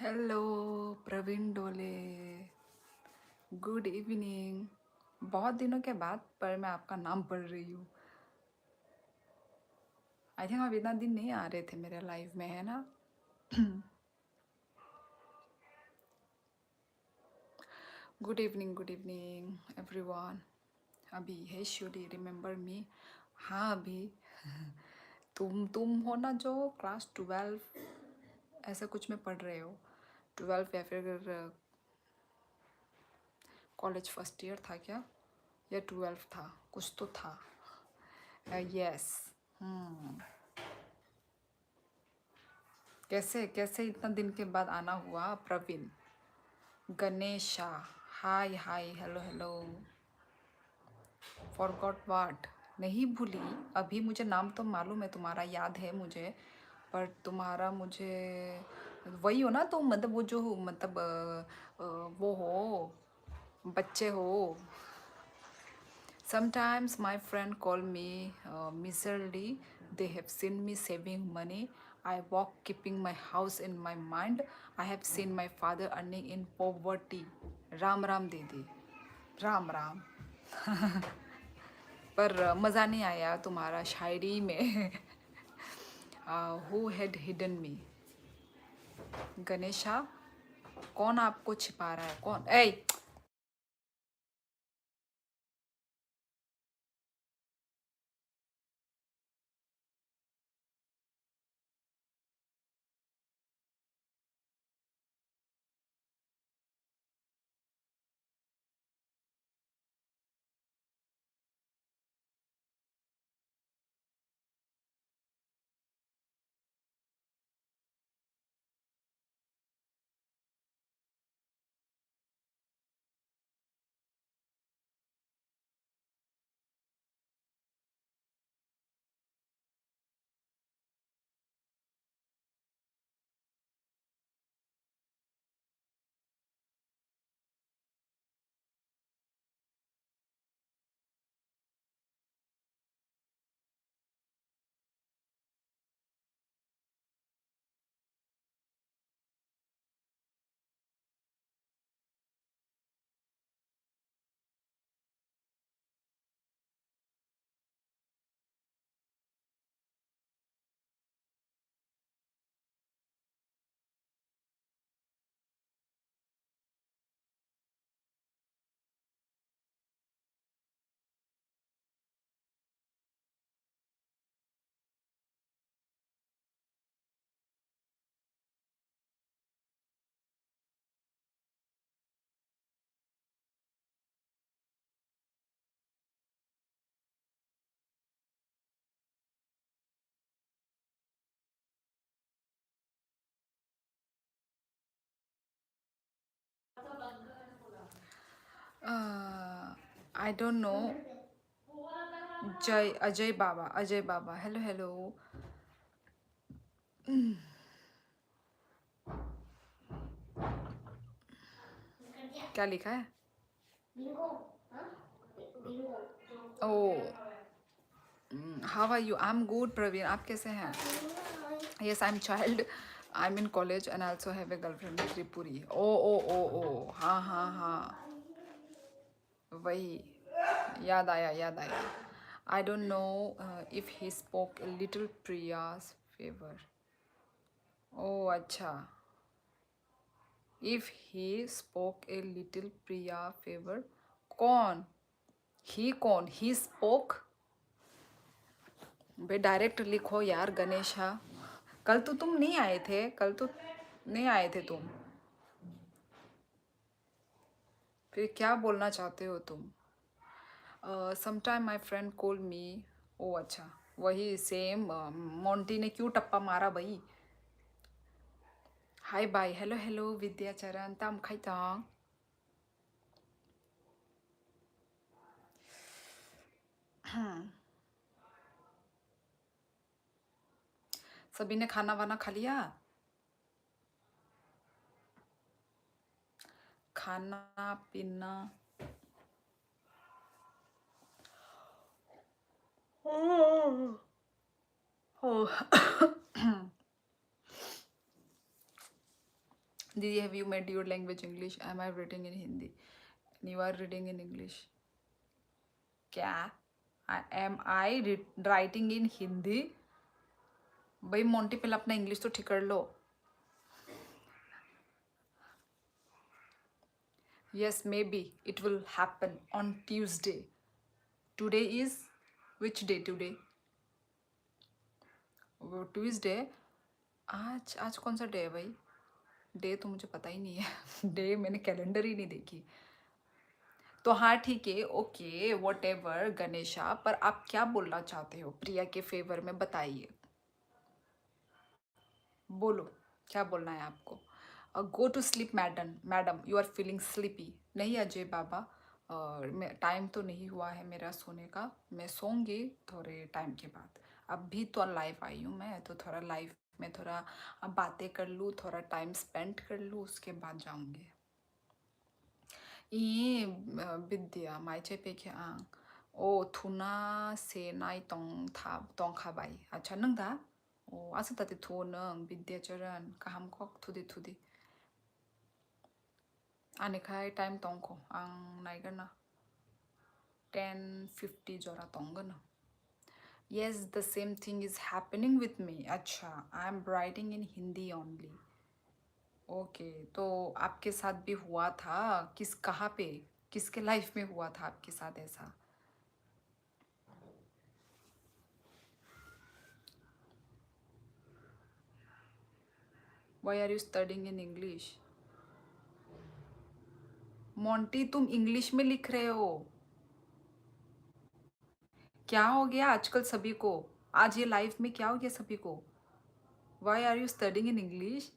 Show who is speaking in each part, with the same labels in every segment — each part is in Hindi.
Speaker 1: हेलो प्रवीण डोले, गुड इवनिंग। बहुत दिनों के बाद पर मैं आपका नाम पढ़ रही हूँ। आई थिंक आप इतना दिन नहीं आ रहे थे मेरे लाइफ में, है ना? Good evening everyone. अभी है श्योरी रिमेम्बर मी? हाँ अभी। तुम हो ना जो क्लास 12 ऐसा कुछ में पढ़ रहे हो, 12 या फिर कॉलेज फर्स्ट ईयर था क्या, या 12 था, कुछ तो था। यस। हम्म। कैसे कैसे इतना दिन के बाद आना हुआ प्रवीण? गणेशा, हाय हाय, हेलो हेलो। फॉरगॉट वाट? नहीं भूली। अभी मुझे नाम तो मालूम है तुम्हारा, याद है मुझे, पर तुम्हारा मुझे वही हो ना तुम, मतलब वो जो मतलब वो हो, बच्चे हो। Sometimes my friend call me miserly. They have seen me saving money. I walk keeping my house in my mind. I have seen my father earning in poverty. Ram Ram दीदी, राम राम। पर मज़ा नहीं आया तुम्हारा शायरी में। Who had hidden me? Ganesha, कौन आपको छिपा रहा है? कौन? Uh I don't know. जय अजय बाबा, अजय बाबा, हेलो हेलो। क्या लिखा है? Oh, how are you? I am good Praveen, आप कैसे हैं? Yes, I am child, I am in college and also have a girlfriend Tripuri. Oh oh oh oh, हाँ हाँ हाँ, वही, याद आया याद आया। I don't know if he spoke a little Priya's favour. Oh अच्छा, if he spoke a little Priya favour. कौन? ही कौन? He spoke? बे डायरेक्ट लिखो यार गणेशा। कल तो तुम नहीं आए थे, कल तो नहीं आए थे तुम। फिर क्या बोलना चाहते हो तुम? Sometime my friend call me. Oh अच्छा, वही सेम। मोंटी ने क्यों टप्पा मारा भाई? Hi bye, hello hello Vidyacharan, ताम खाइतांग। सभी ने खाना वाना खा लिया? खाना पीना। Didi, have you made your language English? Am I reading in Hindi? And you are reading in English. क्या? Am I writing in Hindi? भाई मोंटी पहले अपना इंग्लिश तो ठीक कर लो. Yes, maybe it will happen on Tuesday. Today is which day today? Tuesday. आज कौन सा डे है भाई? डे तो मुझे पता ही नहीं है. डे मैंने कैलेंडर ही नहीं देखी. तो हाँ ठीक है, ओके वॉट एवर गणेशा, पर आप क्या बोलना चाहते हो प्रिया के फेवर में, बताइए. बोलो क्या बोलना है आपको. Go to sleep madam you are feeling sleepy. नहीं अजय बाबा, टाइम तो नहीं हुआ है मेरा सोने का. मैं सोऊंगी थोड़े टाइम के बाद. अभी तो लाइव आई हूँ मैं, तो थोड़ा लाइव में थोड़ा बातें कर लूँ, थोड़ा टाइम स्पेंड कर लूँ, उसके बाद जाऊँगी. 이 비디야 마이체 पेख्या ओ थुना से नाई तोंग खाबाई. अच्छा नंगा ओ आसे ताते थो नंग बिद्या चरन kaham kok थुदी आने खाए टाइम तोंग आंग नाइगना 10:50 जरा तोंगना. Yes, the same thing is happening with me. अच्छा, I am writing in Hindi only. Okay, तो आपके साथ भी हुआ था? कहाँ पे, किसके लाइफ में हुआ था आपके साथ ऐसा? Why are you studying in English? Monty तुम इंग्लिश में लिख रहे हो. क्या हो गया आजकल सभी को? आज ये लाइफ में क्या हो गया सभी को? Why are you studying in English?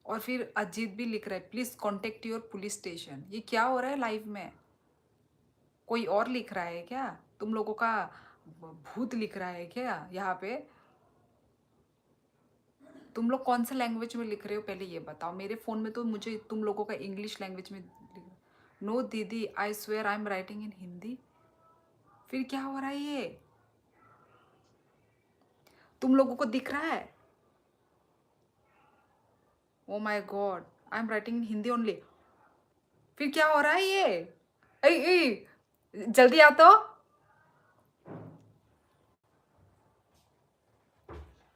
Speaker 1: और फिर अजीत भी लिख रहा है please contact your police station. ये क्या हो रहा है लाइव में? कोई और लिख रहा है क्या? तुम लोगों का भूत लिख रहा है क्या यहाँ पे? तुम लोग कौन सा लैंग्वेज में लिख रहे हो पहले ये बताओ. मेरे फ़ोन में तो मुझे तुम लोगों का इंग्लिश लैंग्वेज में नो दीदी I swear I am writing in Hindi. फिर क्या हो रहा है ये? तुम लोगों को दिख रहा है? Oh my God, I am writing in Hindi only. फिर क्या हो रहा है ये? ए, जल्दी आ तो.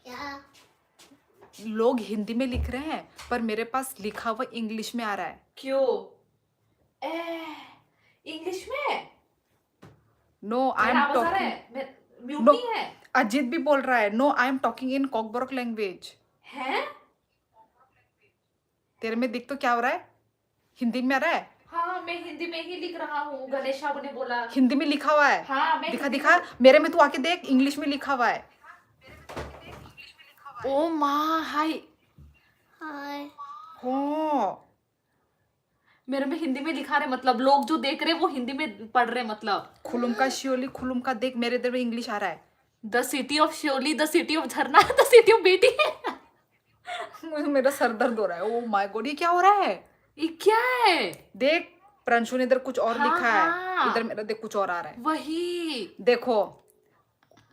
Speaker 2: क्या?
Speaker 1: लोग हिंदी में लिख रहे हैं पर मेरे पास लिखा हुआ इंग्लिश में आ रहा है.
Speaker 2: क्यों? इंग्लिश में?
Speaker 1: No I am talking.
Speaker 2: Mute
Speaker 1: no,
Speaker 2: नहीं है.
Speaker 1: अजीत भी बोल रहा है no I am talking in Kokborok language.
Speaker 2: हैं?
Speaker 1: तेरे में दिख तो क्या हो रहा है? हिंदी में आ रहा है.
Speaker 2: हाँ, मैं हिंदी में ही लिख रहा हूँ. गणेश बाबू ने बोला
Speaker 1: हिंदी में लिखा हुआ है.
Speaker 2: हाँ, मैं
Speaker 1: दिखा
Speaker 2: हिंदी
Speaker 1: दिखा मेरे में तू आके देख, इंग्लिश में लिखा हुआ है. ओ माँ हाय
Speaker 2: हाय.
Speaker 1: हो.
Speaker 2: मेरे में हिंदी में लिखा रहे, मतलब लोग जो देख रहे हैं वो हिंदी में पढ़ रहे, मतलब
Speaker 1: खुलुम का शियोली खुलुम का देख, मेरे इधर में इंग्लिश आ रहा है.
Speaker 2: द सिटी ऑफ शियोली, द सिटी ऑफ झरना, द सिटी ऑफ बेटी.
Speaker 1: मेरा सर दर्द हो रहा है. ओ माय गॉड, ये क्या हो रहा है?
Speaker 2: ये क्या है?
Speaker 1: देख प्रंशु ने इधर कुछ और
Speaker 2: हाँ,
Speaker 1: लिखा है.
Speaker 2: हाँ.
Speaker 1: इधर मेरा देख कुछ और आ रहा है.
Speaker 2: वही
Speaker 1: देखो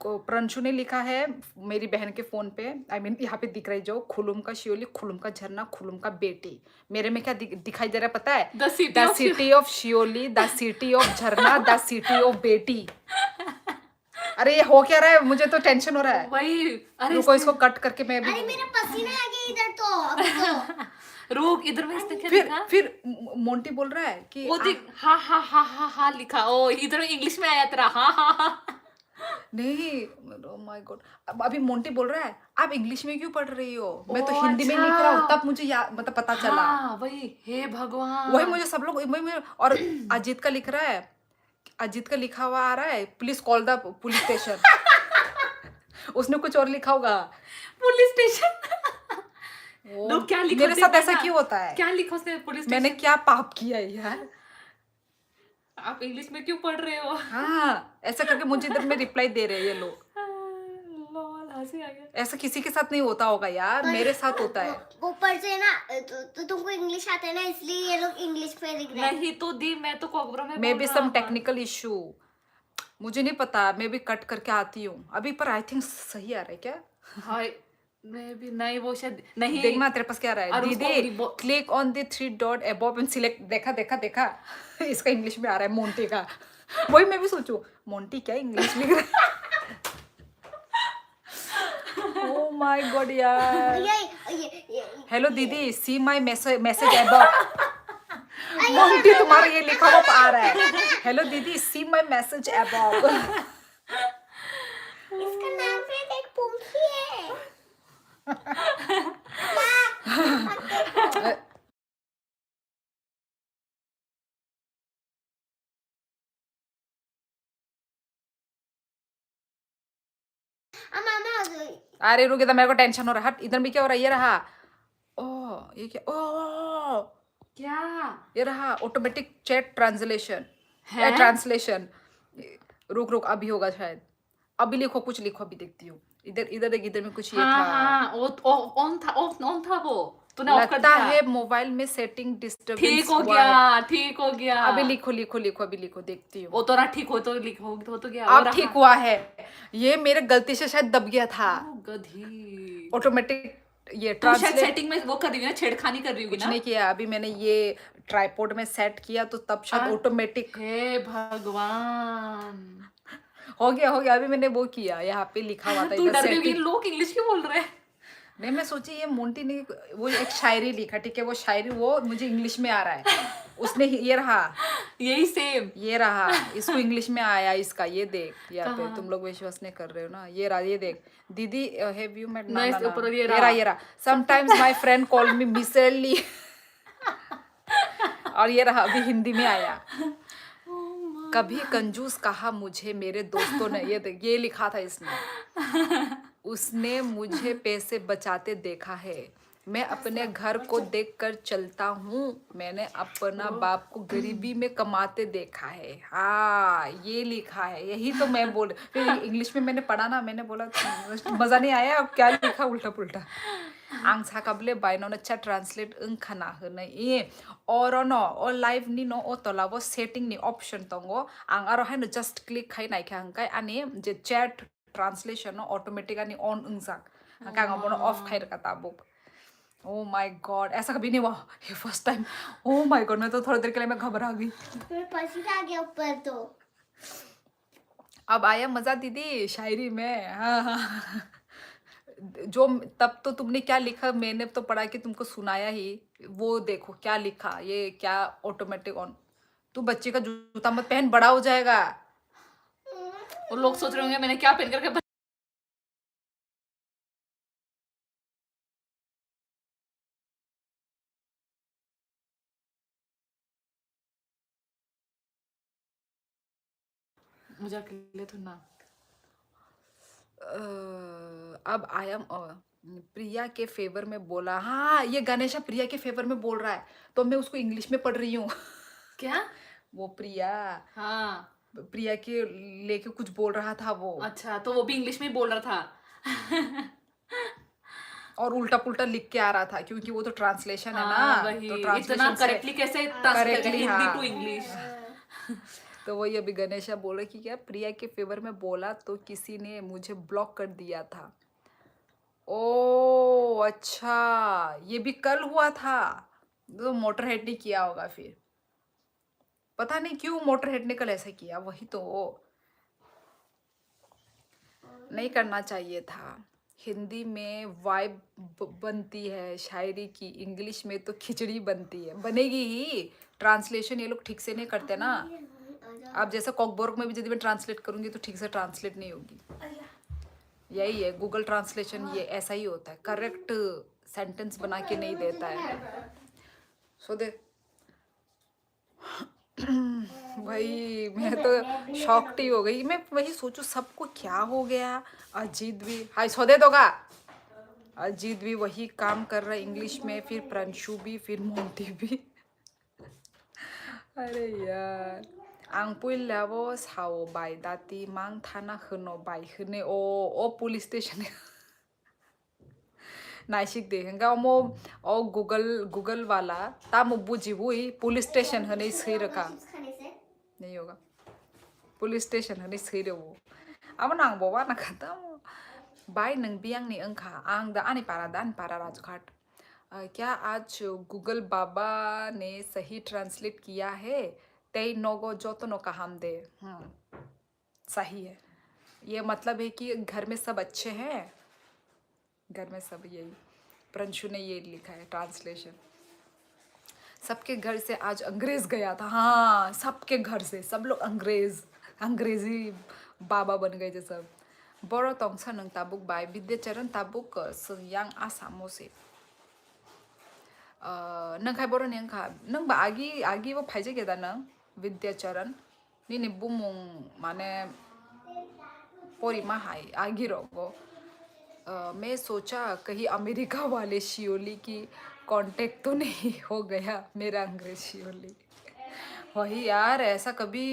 Speaker 1: प्रंशु ने लिखा है मेरी बहन के फोन पे. आई मीन यहाँ पे दिख रही जो खुलुम का शियोली खुलुम का झरना खुलुम का बेटी. मेरे में क्या दिखाई दे रहा है पता है?
Speaker 2: द
Speaker 1: सिटी ऑफ शियोली, द सिटी ऑफ झरना, द सिटी ऑफ बेटी. अरे ये हो क्या रहा है? मुझे तो टेंशन हो रहा है.
Speaker 2: वही. अरे
Speaker 1: रुको इसको कट करके मैं भी.
Speaker 3: अरे मेरा पसीना आ गया इधर तो अभी तो.
Speaker 2: रुक, इधर में इसने क्या लिखा?
Speaker 1: फिर मोंटी बोल रहा है कि
Speaker 2: वो देख, हाँ हाँ हाँ हाँ हाँ लिखा. ओ इधर में इंग्लिश में आया तेरा. हाँ हाँ हाँ.
Speaker 1: नहीं. ओह माय गॉड, अभी मोंटी बोल रहा है आप इंग्लिश में क्यों पढ़ रही हो? मैं तो
Speaker 2: ओह,
Speaker 1: हिंदी में
Speaker 2: अच्छा.
Speaker 1: लिख रहा हूँ. तब मुझे मतलब पता चला.
Speaker 2: हाँ, वही. हे भगवान.
Speaker 1: वही मुझे सब लोग और अजीत का लिख रहा है, अजीत का लिखा हुआ आ रहा है please call the police station. उसने कुछ और लिखा होगा.
Speaker 2: Police station. लोग क्या लिखा?
Speaker 1: मेरे साथ ऐसा क्यों होता है?
Speaker 2: क्या लिखा उसने पुलिस
Speaker 1: मैंने
Speaker 2: स्टेशन?
Speaker 1: क्या पाप किया है यार?
Speaker 2: आप इंग्लिश में क्यों पढ़ रहे हो?
Speaker 1: हाँ, ऐसा करके मुझे इधर में रिप्लाई दे रहे हैं ये लोग.
Speaker 2: लॉल, हंसी आ गया.
Speaker 1: ऐसा किसी के साथ नहीं होता होगा यार, मेरे साथ होता है.
Speaker 3: ऊपर से ना तो तुमको इंग्लिश आता है ना, इसलिए ये लोग इंग्लिश में लिख रहे हैं.
Speaker 2: नहीं तो दी, मैं तो कॉकबरा में
Speaker 1: मे
Speaker 2: बोल
Speaker 1: बी
Speaker 2: रहा
Speaker 1: सम
Speaker 2: था.
Speaker 1: टेक्निकल इशू, मुझे नहीं पता. मैं भी कट करके आती हूँ अभी, पर आई थिंक सही आ रहा है क्या?
Speaker 2: हाय. मैं भी नहीं, वो शायद नहीं।
Speaker 1: देखना तेरे पास क्या आ रहा है।
Speaker 2: और उसको
Speaker 1: दीदी
Speaker 2: ribo-
Speaker 1: click on the 3 dot above and select. देखा देखा देखा इसका इंग्लिश में आ रहा है मोंटी का। वही मैं भी सोचूं मोंटी क्या इंग्लिश लिख रहा है। ओ माय गॉड यार।
Speaker 3: ये
Speaker 1: हेलो दीदी see my message above. Monty तुम्हारा ये लिखा हुआ आ रहा है। हेलो दीदी सी माय मैसेज अबव।
Speaker 3: इसका नाम पे एक पंखी है। मामा
Speaker 1: अरे रुक, इधर मेरे को टेंशन हो रहा है। हट, इधर भी क्या हो रहा है? ये रहा। ओ ये क्या? ओ
Speaker 2: क्या
Speaker 1: ये रहा ऑटोमेटिक चैट ट्रांसलेशन
Speaker 2: है?
Speaker 1: ट्रांसलेशन। रुक रुक, अभी होगा शायद। अभी लिखो, कुछ लिखो, अभी देखती हूँ। इधर इधर देख, इधर में कुछ ये
Speaker 2: हाँ
Speaker 1: था।
Speaker 2: हाँ, वो ऑन था, ऑन था वो, तूने ऑफ कर
Speaker 1: लगता
Speaker 2: दिया।
Speaker 1: है मोबाइल में सेटिंग डिस्टर्बेंस
Speaker 2: ठीक हो
Speaker 1: हुआ है।
Speaker 2: गया, ठीक हो गया।
Speaker 1: अभी लिखो लिखो लिखो, अभी लिखो, देखती हूँ।
Speaker 2: वो तो ना ठीक हो तो लिखो, हो तो गया। वो
Speaker 1: अब
Speaker 2: रहा।
Speaker 1: ठीक हुआ है। ये मेरे गलती से शायद दब गया था।
Speaker 2: ओ, गधी।
Speaker 1: ऑटोमेटिक ये
Speaker 2: तू शायद
Speaker 1: ट्रांसलेट
Speaker 2: सेटिंग में वो कर रही है ना, छेड़खानी कर रही होगी
Speaker 1: कुछ
Speaker 2: ना।
Speaker 1: नहीं किया। अभी मैंने ये ट्राइपॉड में सेट किया तो तब शायद ऑटोमेटिक
Speaker 2: हे भगवान,
Speaker 1: हो गया हो गया। अभी मैंने वो किया, यहाँ पे लिखा हुआ था
Speaker 2: तू
Speaker 1: इधर
Speaker 2: डर गई,
Speaker 1: सेटिंग।
Speaker 2: लोग इंग्लिश क्यों बोल रहे हैं?
Speaker 1: नहीं, मैं सोची ये मोंटी ने वो एक शायरी लिखा, ठीक है, वो शायरी वो मुझे इंग्लिश में आ रहा है। उसने ये रहा,
Speaker 2: यही सेम।
Speaker 1: ये रहा, इसको इंग्लिश में आया इसका। ये देख यहाँ पे, तुम लोग विश्वास नहीं कर रहे हो ना। ये रहा, ये देख। दीदी हैव यू मेट?
Speaker 2: नहीं, इसके ऊपर ये
Speaker 1: ये
Speaker 2: रहा।
Speaker 1: रहा, ये रहा। Sometimes my friend call me मिसली। और ये रहा, अभी हिंदी में आया। कभी कंजूस कहा मुझे मेरे दोस्तों ने। ये देख, ये लिखा था इसने। उसने मुझे पैसे बचाते देखा है, मैं अपने घर को देखकर चलता हूँ, मैंने अपना बाप को गरीबी में कमाते देखा है। हाँ, ये लिखा है, यही तो मैं बोल। फिर इंग्लिश में मैंने पढ़ा ना, मैंने बोला मजा नहीं आया। अब क्या लिखा उल्टा पुल्टा। आं साकाबले बायनो अच्छा ट्रांसलेट उन खाना होने ये और न और लाइव नि नो ओ तलाबो सेटिंग नि ऑप्शन तंगो आं आरो हाय न जस्ट क्लिक खाइ नाइ खा हंकाय आने जे चैट ट्रांसलेशन ऑटोमेटिक आनी ऑन उंजाक हंका ngomong ऑफ खाइ रका ताबुक। ओ माय गॉड, ऐसा कभी नहीं हुआ, ये first time. Oh my God, मैं तो थोड़ी देर के लिए मैं घबरा गई।
Speaker 3: मेरे पसीना आ गया ऊपर तो।
Speaker 1: अब आया मजा दीदी शायरी में। हाँ हाँ। जो तब तो तुमने क्या लिखा, मैंने तो पढ़ा कि तुमको सुनाया ही। वो देखो क्या लिखा, ये क्या ऑटोमेटिक ऑन। तू बच्चे का जूता मत पहन, बड़ा हो जाएगा।
Speaker 2: और लोग सोच रहे होंगे मैंने क्या पहन करके मुझे अकेले तो ना।
Speaker 1: अब आई एम प्रिया के फेवर में बोला। हाँ, ये गणेशा प्रिया के फेवर में बोल रहा है, तो मैं उसको इंग्लिश में पढ़ रही हूँ।
Speaker 2: क्या?
Speaker 1: वो प्रिया,
Speaker 2: हाँ,
Speaker 1: प्रिया के लेके कुछ बोल रहा था वो,
Speaker 2: अच्छा, तो वो भी इंग्लिश में ही बोल रहा था।
Speaker 1: और उल्टा पुल्टा लिख के आ रहा था, क्योंकि वो तो ट्रांसलेशन है ना।
Speaker 2: हाँ, वही
Speaker 1: तो
Speaker 2: इतना
Speaker 1: ट्रांसलेशन से
Speaker 2: करेक्टली कैसे ट्रांसलेट
Speaker 1: correctly,
Speaker 2: हिंदी
Speaker 1: हाँ।
Speaker 2: To English.
Speaker 1: तो वही अभी गणेशा बोल रही कि क्या प्रिया के फेवर में बोला तो किसी ने मुझे ब्लॉक कर दिया था। ओ अच्छा, ये भी कल हुआ था। तो मोटर हेड ने किया होगा फिर, पता नहीं क्यों मोटर हेड ने कल ऐसा किया। वही तो नहीं करना चाहिए था। हिंदी में वाइब बनती है शायरी की, इंग्लिश में तो खिचड़ी बनती है। बनेगी ही, ट्रांसलेशन ये लोग ठीक से नहीं करते ना। अब जैसे कॉकबोर्ग में भी यदि मैं ट्रांसलेट करूंगी तो ठीक से ट्रांसलेट नहीं होगी। यही है गूगल ट्रांसलेशन, ये ऐसा ही होता है, करेक्ट सेंटेंस बना के नहीं देता है। सो दे भाई, मैं तो शॉक्ड ही हो गई। मैं वही सोचू सबको क्या हो गया। अजीत भी, हाय सौदे दोगा। अजीत भी वही काम कर रहा है इंग्लिश में, फिर प्रंशु भी, फिर मोंटी भी। अरे यार, आं पुइलाबो साओ बाय दाती मांग थाना होनो बाय होने ओ पुलिस स्टेशन। नाइसिक देखेंगा मो ओ गूगल वाला ता मो बुझिबुई पुलिस स्टेशन हने सही रखा
Speaker 3: खाने से
Speaker 1: नहीं होगा। पुलिस स्टेशन हने सही रे वो अब नांग बोवा ना खाता बाय नंग बियांग नि अंखा आंग दा आनी पारा राजघाट क्या आज गूगल बाबा ने सही ट्रांसलेट किया है तई नोगो जोतो नो काम दे सही है ये मतलब है कि घर में सब अच्छे हैं घर में सब यही प्रंशु ने ये लिखा है ट्रांसलेशन सबके घर से आज अंग्रेज गया था हाँ सबके घर से सब लोग अंग्रेजी बाबा बन गए थे सब बड़ो तोंगसा नंग ताबुक बाय विद्याचरण ताबुक संयांग आसामो से नंग खाय बड़ो नंग खा नंग बा आगी वो फाइजे केदा नंग विद्याचरण नि बुमुंग माने पोरी मा हाय आगी रोगो मैं सोचा कहीं अमेरिका वाले शियोली की कांटेक्ट तो नहीं हो गया मेरा अंग्रेज शियोली वही यार ऐसा कभी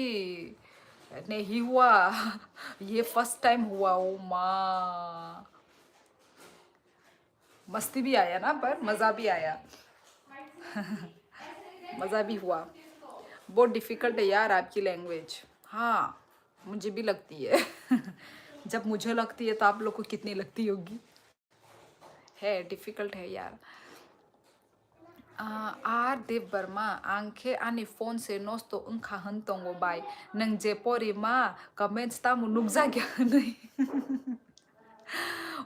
Speaker 1: नहीं हुआ ये फर्स्ट टाइम हुआ ओ माँ मस्ती भी आया ना पर मज़ा भी आया मज़ा भी हुआ बहुत डिफ़िकल्ट है यार आपकी लैंग्वेज हाँ मुझे भी लगती है जब मुझे लगती है तो आप लोग को कितनी लगती होगी है डिफ़िकल्ट है यार आर देव वर्मा आंखे आनी फोन से नोस्तो उनखा हंतोंगो बाय नंग जे पोरी मा कमेंट्स तामु नुकजा क्या नहीं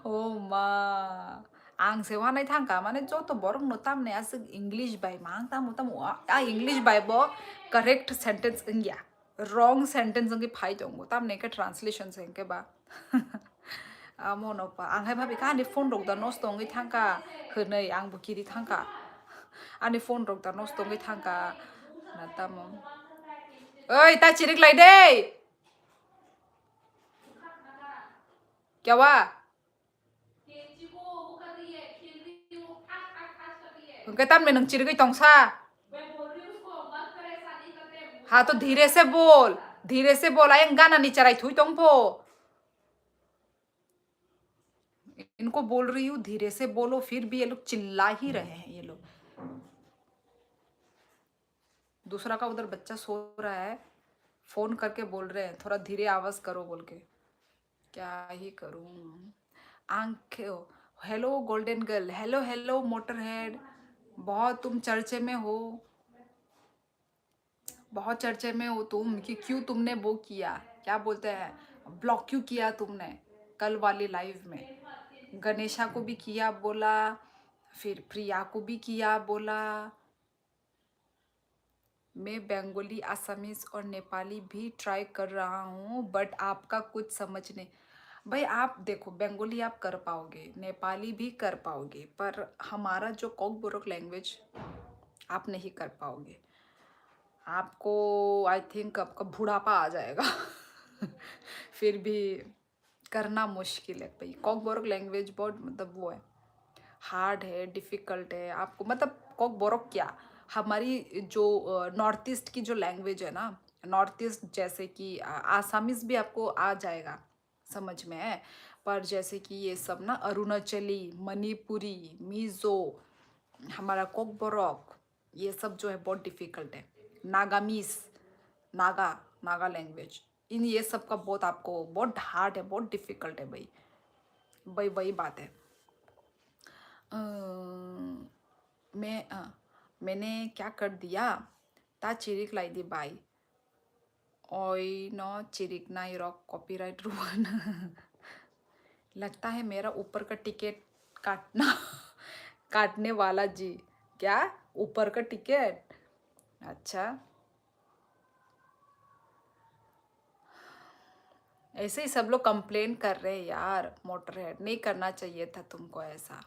Speaker 1: ओ मा आं से वानाय थांका माने जो तो boring no तामने us English by मांग तामु तामु आ इंग्लिश बाय बो करेक्ट सेंटेंस इंग्या रॉन्ग सेंटेंस अंगे फाइ दोंगो तामने के ट्रांसलेशन से के बा मोनोपा आंहाय भाबि का आंनि फोन रग दा नस्तो अंगे थांका होनै आं बुकिरि थांका आंनि फोन रग दा नस्तो अंगे थांका ना तामु ओइ ता चिरिक लाय दे क्या हुआ उनके तब में नंग चिरगई तोंगसा हाँ तो धीरे से बोल आयंग गाना नी चराई थुई तोंगपो इनको बोल रही हूँ धीरे से बोलो फिर भी ये लोग चिल्ला ही रहे हैं ये लोग दूसरा का उधर बच्चा सो रहा है फोन करके बोल रहे हैं थोड़ा धीरे आवाज करो बोल के क्या ही करूं आंखें hello golden girl hello hello motor head बहुत तुम चर्चे में हो बहुत चर्चे में हो तुम कि क्यों तुमने वो किया क्या बोलते हैं ब्लॉक क्यों किया तुमने कल वाली लाइव में गणेशा को भी किया बोला फिर प्रिया को भी किया बोला मैं बंगाली असमीज और नेपाली भी ट्राई कर रहा हूँ बट आपका कुछ समझ नहीं भाई आप देखो बंगाली आप कर पाओगे नेपाली भी कर पाओगे पर हमारा जो कोकबोरोक लैंग्वेज आप नहीं कर पाओगे आपको आई थिंक आपका बुढ़ापा आ जाएगा फिर भी करना मुश्किल है भाई कोकबोरोक लैंग्वेज बहुत मतलब वो है हार्ड है डिफ़िकल्ट है आपको मतलब कोकबोरोक क्या हमारी जो नॉर्थ ईस्ट की जो लैंग्वेज है ना नॉर्थ ईस्ट जैसे कि आसामीज भी आपको आ जाएगा समझ में है पर जैसे कि ये सब ना अरुणाचली मणिपुरी मिज़ो हमारा कोकबोरोक ये सब जो है बहुत डिफ़िकल्ट है नागामीज नागा लैंग्वेज इन ये सब का बहुत आपको बहुत हार्ड है बहुत डिफ़िकल्ट है भाई भाई वही बात है मैंने क्या कर दिया ता चिरिक लाई दी बाई ओई नो चिरिक ना रॉक कॉपीराइट रुआन लगता है मेरा ऊपर का टिकट काटने वाला जी क्या ऊपर का टिकट अच्छा ऐसे ही सब लोग कंप्लेन कर रहे हैं यार मोटरहेड नहीं करना चाहिए था तुमको ऐसा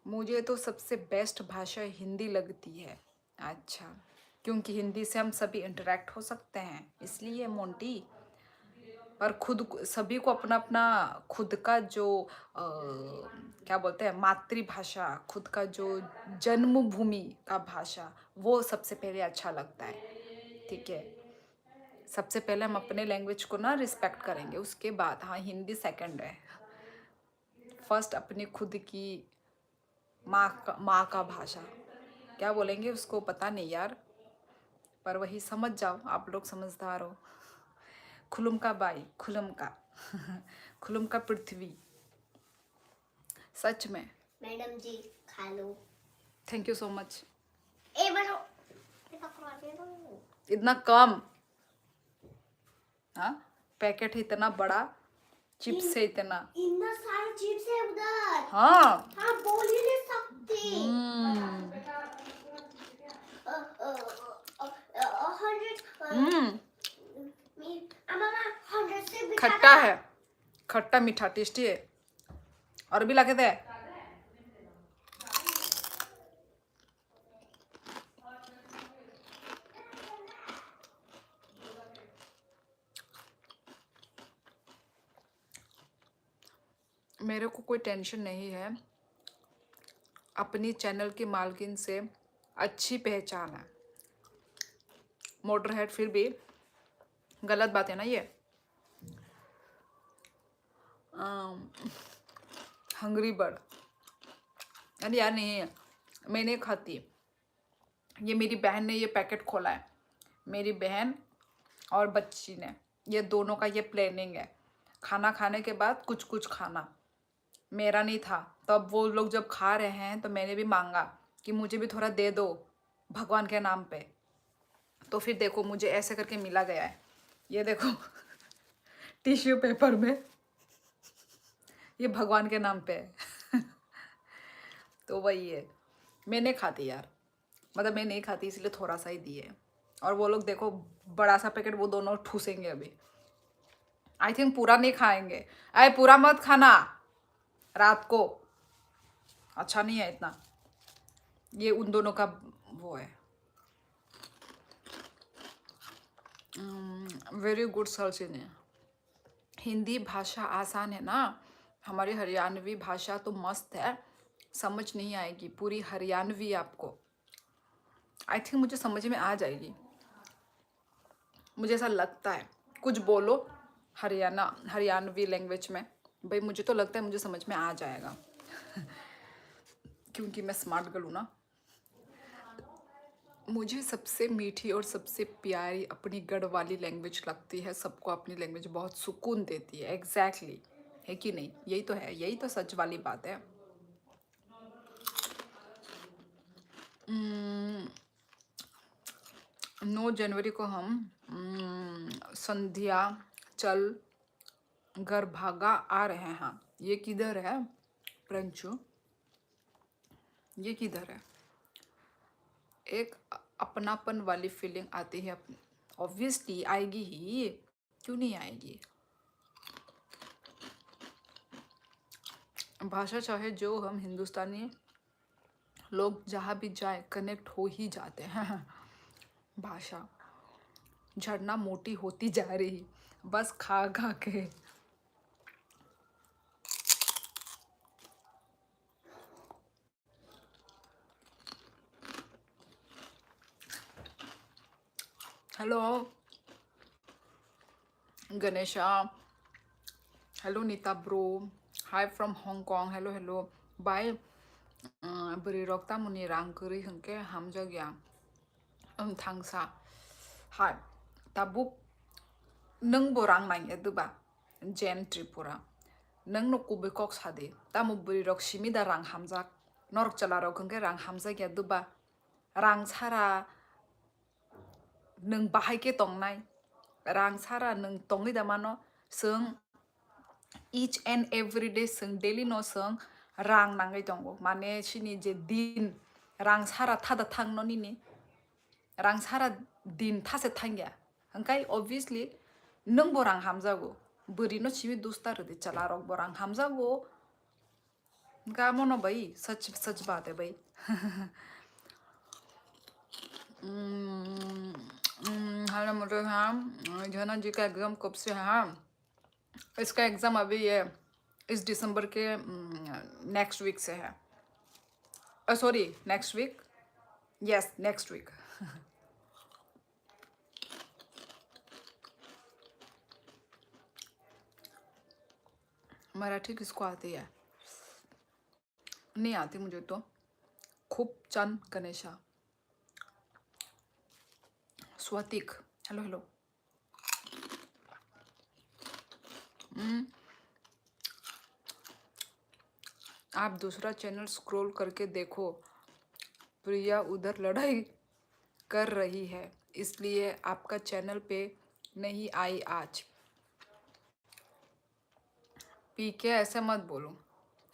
Speaker 1: मुझे तो सबसे बेस्ट भाषा हिंदी लगती है अच्छा क्योंकि हिंदी से हम सभी इंटरेक्ट हो सकते हैं इसलिए मोंटी पर सभी को अपना अपना खुद का जो क्या बोलते हैं मातृभाषा खुद का जो जन्मभूमि का भाषा वो सबसे पहले अच्छा लगता है ठीक है सबसे पहले हम अपने लैंग्वेज को ना रिस्पेक्ट करेंगे उसके बाद हाँ हिंदी सेकंड है फर्स्ट अपनी खुद की माँ का भाषा क्या बोलेंगे उसको पता नहीं यार पर वही समझ जाओ आप लोग समझदार हो खुलुम का बाई खुलुम का खुलुम का पृथ्वी, सच में।
Speaker 3: मैडम जी खा लो।
Speaker 1: Thank you so much.
Speaker 3: ए बनो पकड़ा दे दो।
Speaker 1: इतना कम, हाँ, पैकेट है इतना बड़ा, चिप्स है इतना।
Speaker 3: इतना सारा चिप्स है उधर।
Speaker 1: हाँ
Speaker 3: हाँ बोल ही नहीं सकते।
Speaker 1: हम्म
Speaker 3: 100 अमामा 100 से भी
Speaker 1: खट्टा
Speaker 3: ज्यादा।
Speaker 1: है, खट्टा मीठा टेस्टी है। और भी लाके दे। मेरे को कोई टेंशन नहीं है, अपनी चैनल की मालकिन से अच्छी पहचान है। मोटरहेड फिर भी गलत बात है ना ये। हंग्री बर्ड, अरे यार नहीं है, मैं नहीं खाती। ये मेरी बहन ने ये पैकेट खोला है, मेरी बहन और बच्ची ने, ये दोनों का ये प्लानिंग है। खाना खाने के बाद कुछ कुछ खाना, मेरा नहीं था। तब वो लोग जब खा रहे हैं तो मैंने भी मांगा कि मुझे भी थोड़ा दे दो भगवान के नाम पे। तो फिर देखो मुझे ऐसे करके मिला गया है, ये देखो टिश्यू पेपर में, ये भगवान के नाम पे है। तो वही है, मैं नहीं खाती यार, मतलब मैं नहीं खाती इसलिए थोड़ा सा ही दिए। और वो लोग देखो बड़ा सा पैकेट वो दोनों ठूसेंगे अभी। आई थिंक पूरा नहीं खाएंगे। अरे पूरा मत खाना रात को, अच्छा नहीं है इतना। ये उन दोनों का वो है। Very good सर्चिन। हिंदी भाषा आसान है ना, हमारी हरियाणवी भाषा तो मस्त है, समझ नहीं आएगी पूरी हरियाणवी आपको। आई थिंक मुझे समझ में आ जाएगी, मुझे ऐसा लगता है। कुछ बोलो हरियाणवी लैंग्वेज में, भाई मुझे तो लगता है मुझे समझ में आ जाएगा। क्योंकि मैं स्मार्ट गर्ल हूँ ना। मुझे सबसे मीठी और सबसे प्यारी अपनी गढ़ वाली लैंग्वेज लगती है। सबको अपनी लैंग्वेज बहुत सुकून देती है। एग्जैक्टली है कि नहीं, यही तो है, यही तो सच वाली बात है। 9 जनवरी को हम संध्या चल घर भागा आ रहे हैं। ये किधर है प्रंचु, ये किधर है? एक अपनापन वाली फीलिंग आती है। ऑब्वियसली आएगी ही, क्यों नहीं आएगी। भाषा चाहे जो, हम हिंदुस्तानी लोग जहाँ भी जाए कनेक्ट हो ही जाते हैं। भाषा झरना मोटी होती जा रही बस खा खा के। Hello Ganesha, hello Neeta bro, hi from Hong Kong, hello hello bye. बोरै रक्ता मुनि रां गोरै हंके हामजागिया थांसा हाय ताबुक नों बोरां नाय दुबा जेन त्रिपुरा नों नको बेकॉक सादे तामु बोरै रक सिमिदा रां हामजाक नरक चला रक हंके रां हामजागिया दुबा रां सारा नों बाहायके तंनाय रां सारा नों तंगै दामानो सों each and every day सों daily no सों रां नांगै दंगो माने सिनि जे दिन रां सारा थादा थांनो निनि रां सारा दिन थासे थांगया हंखाय obviously नों बोरां हामजागो बोरिनो सिमि दुस्ता रदे चला रक बोरां हामजागो का मनो भाई सच सच बात है भाई। हेलो मुझे हाँ झना जी का एग्ज़ाम कब से है? हाँ इसका एग्ज़ाम अभी ये इस दिसंबर के नेक्स्ट वीक से है। Sorry next week, yes next week. Marathi किसको आती है? नहीं आती मुझे तो। खूब चंद गणेशा, स्वतिक, हेलो हेलो। हम्म, आप दूसरा चैनल स्क्रॉल करके देखो, प्रिया उधर लड़ाई कर रही है, इसलिए आपका चैनल पे नहीं आई आज। पीके ऐसे मत बोलो,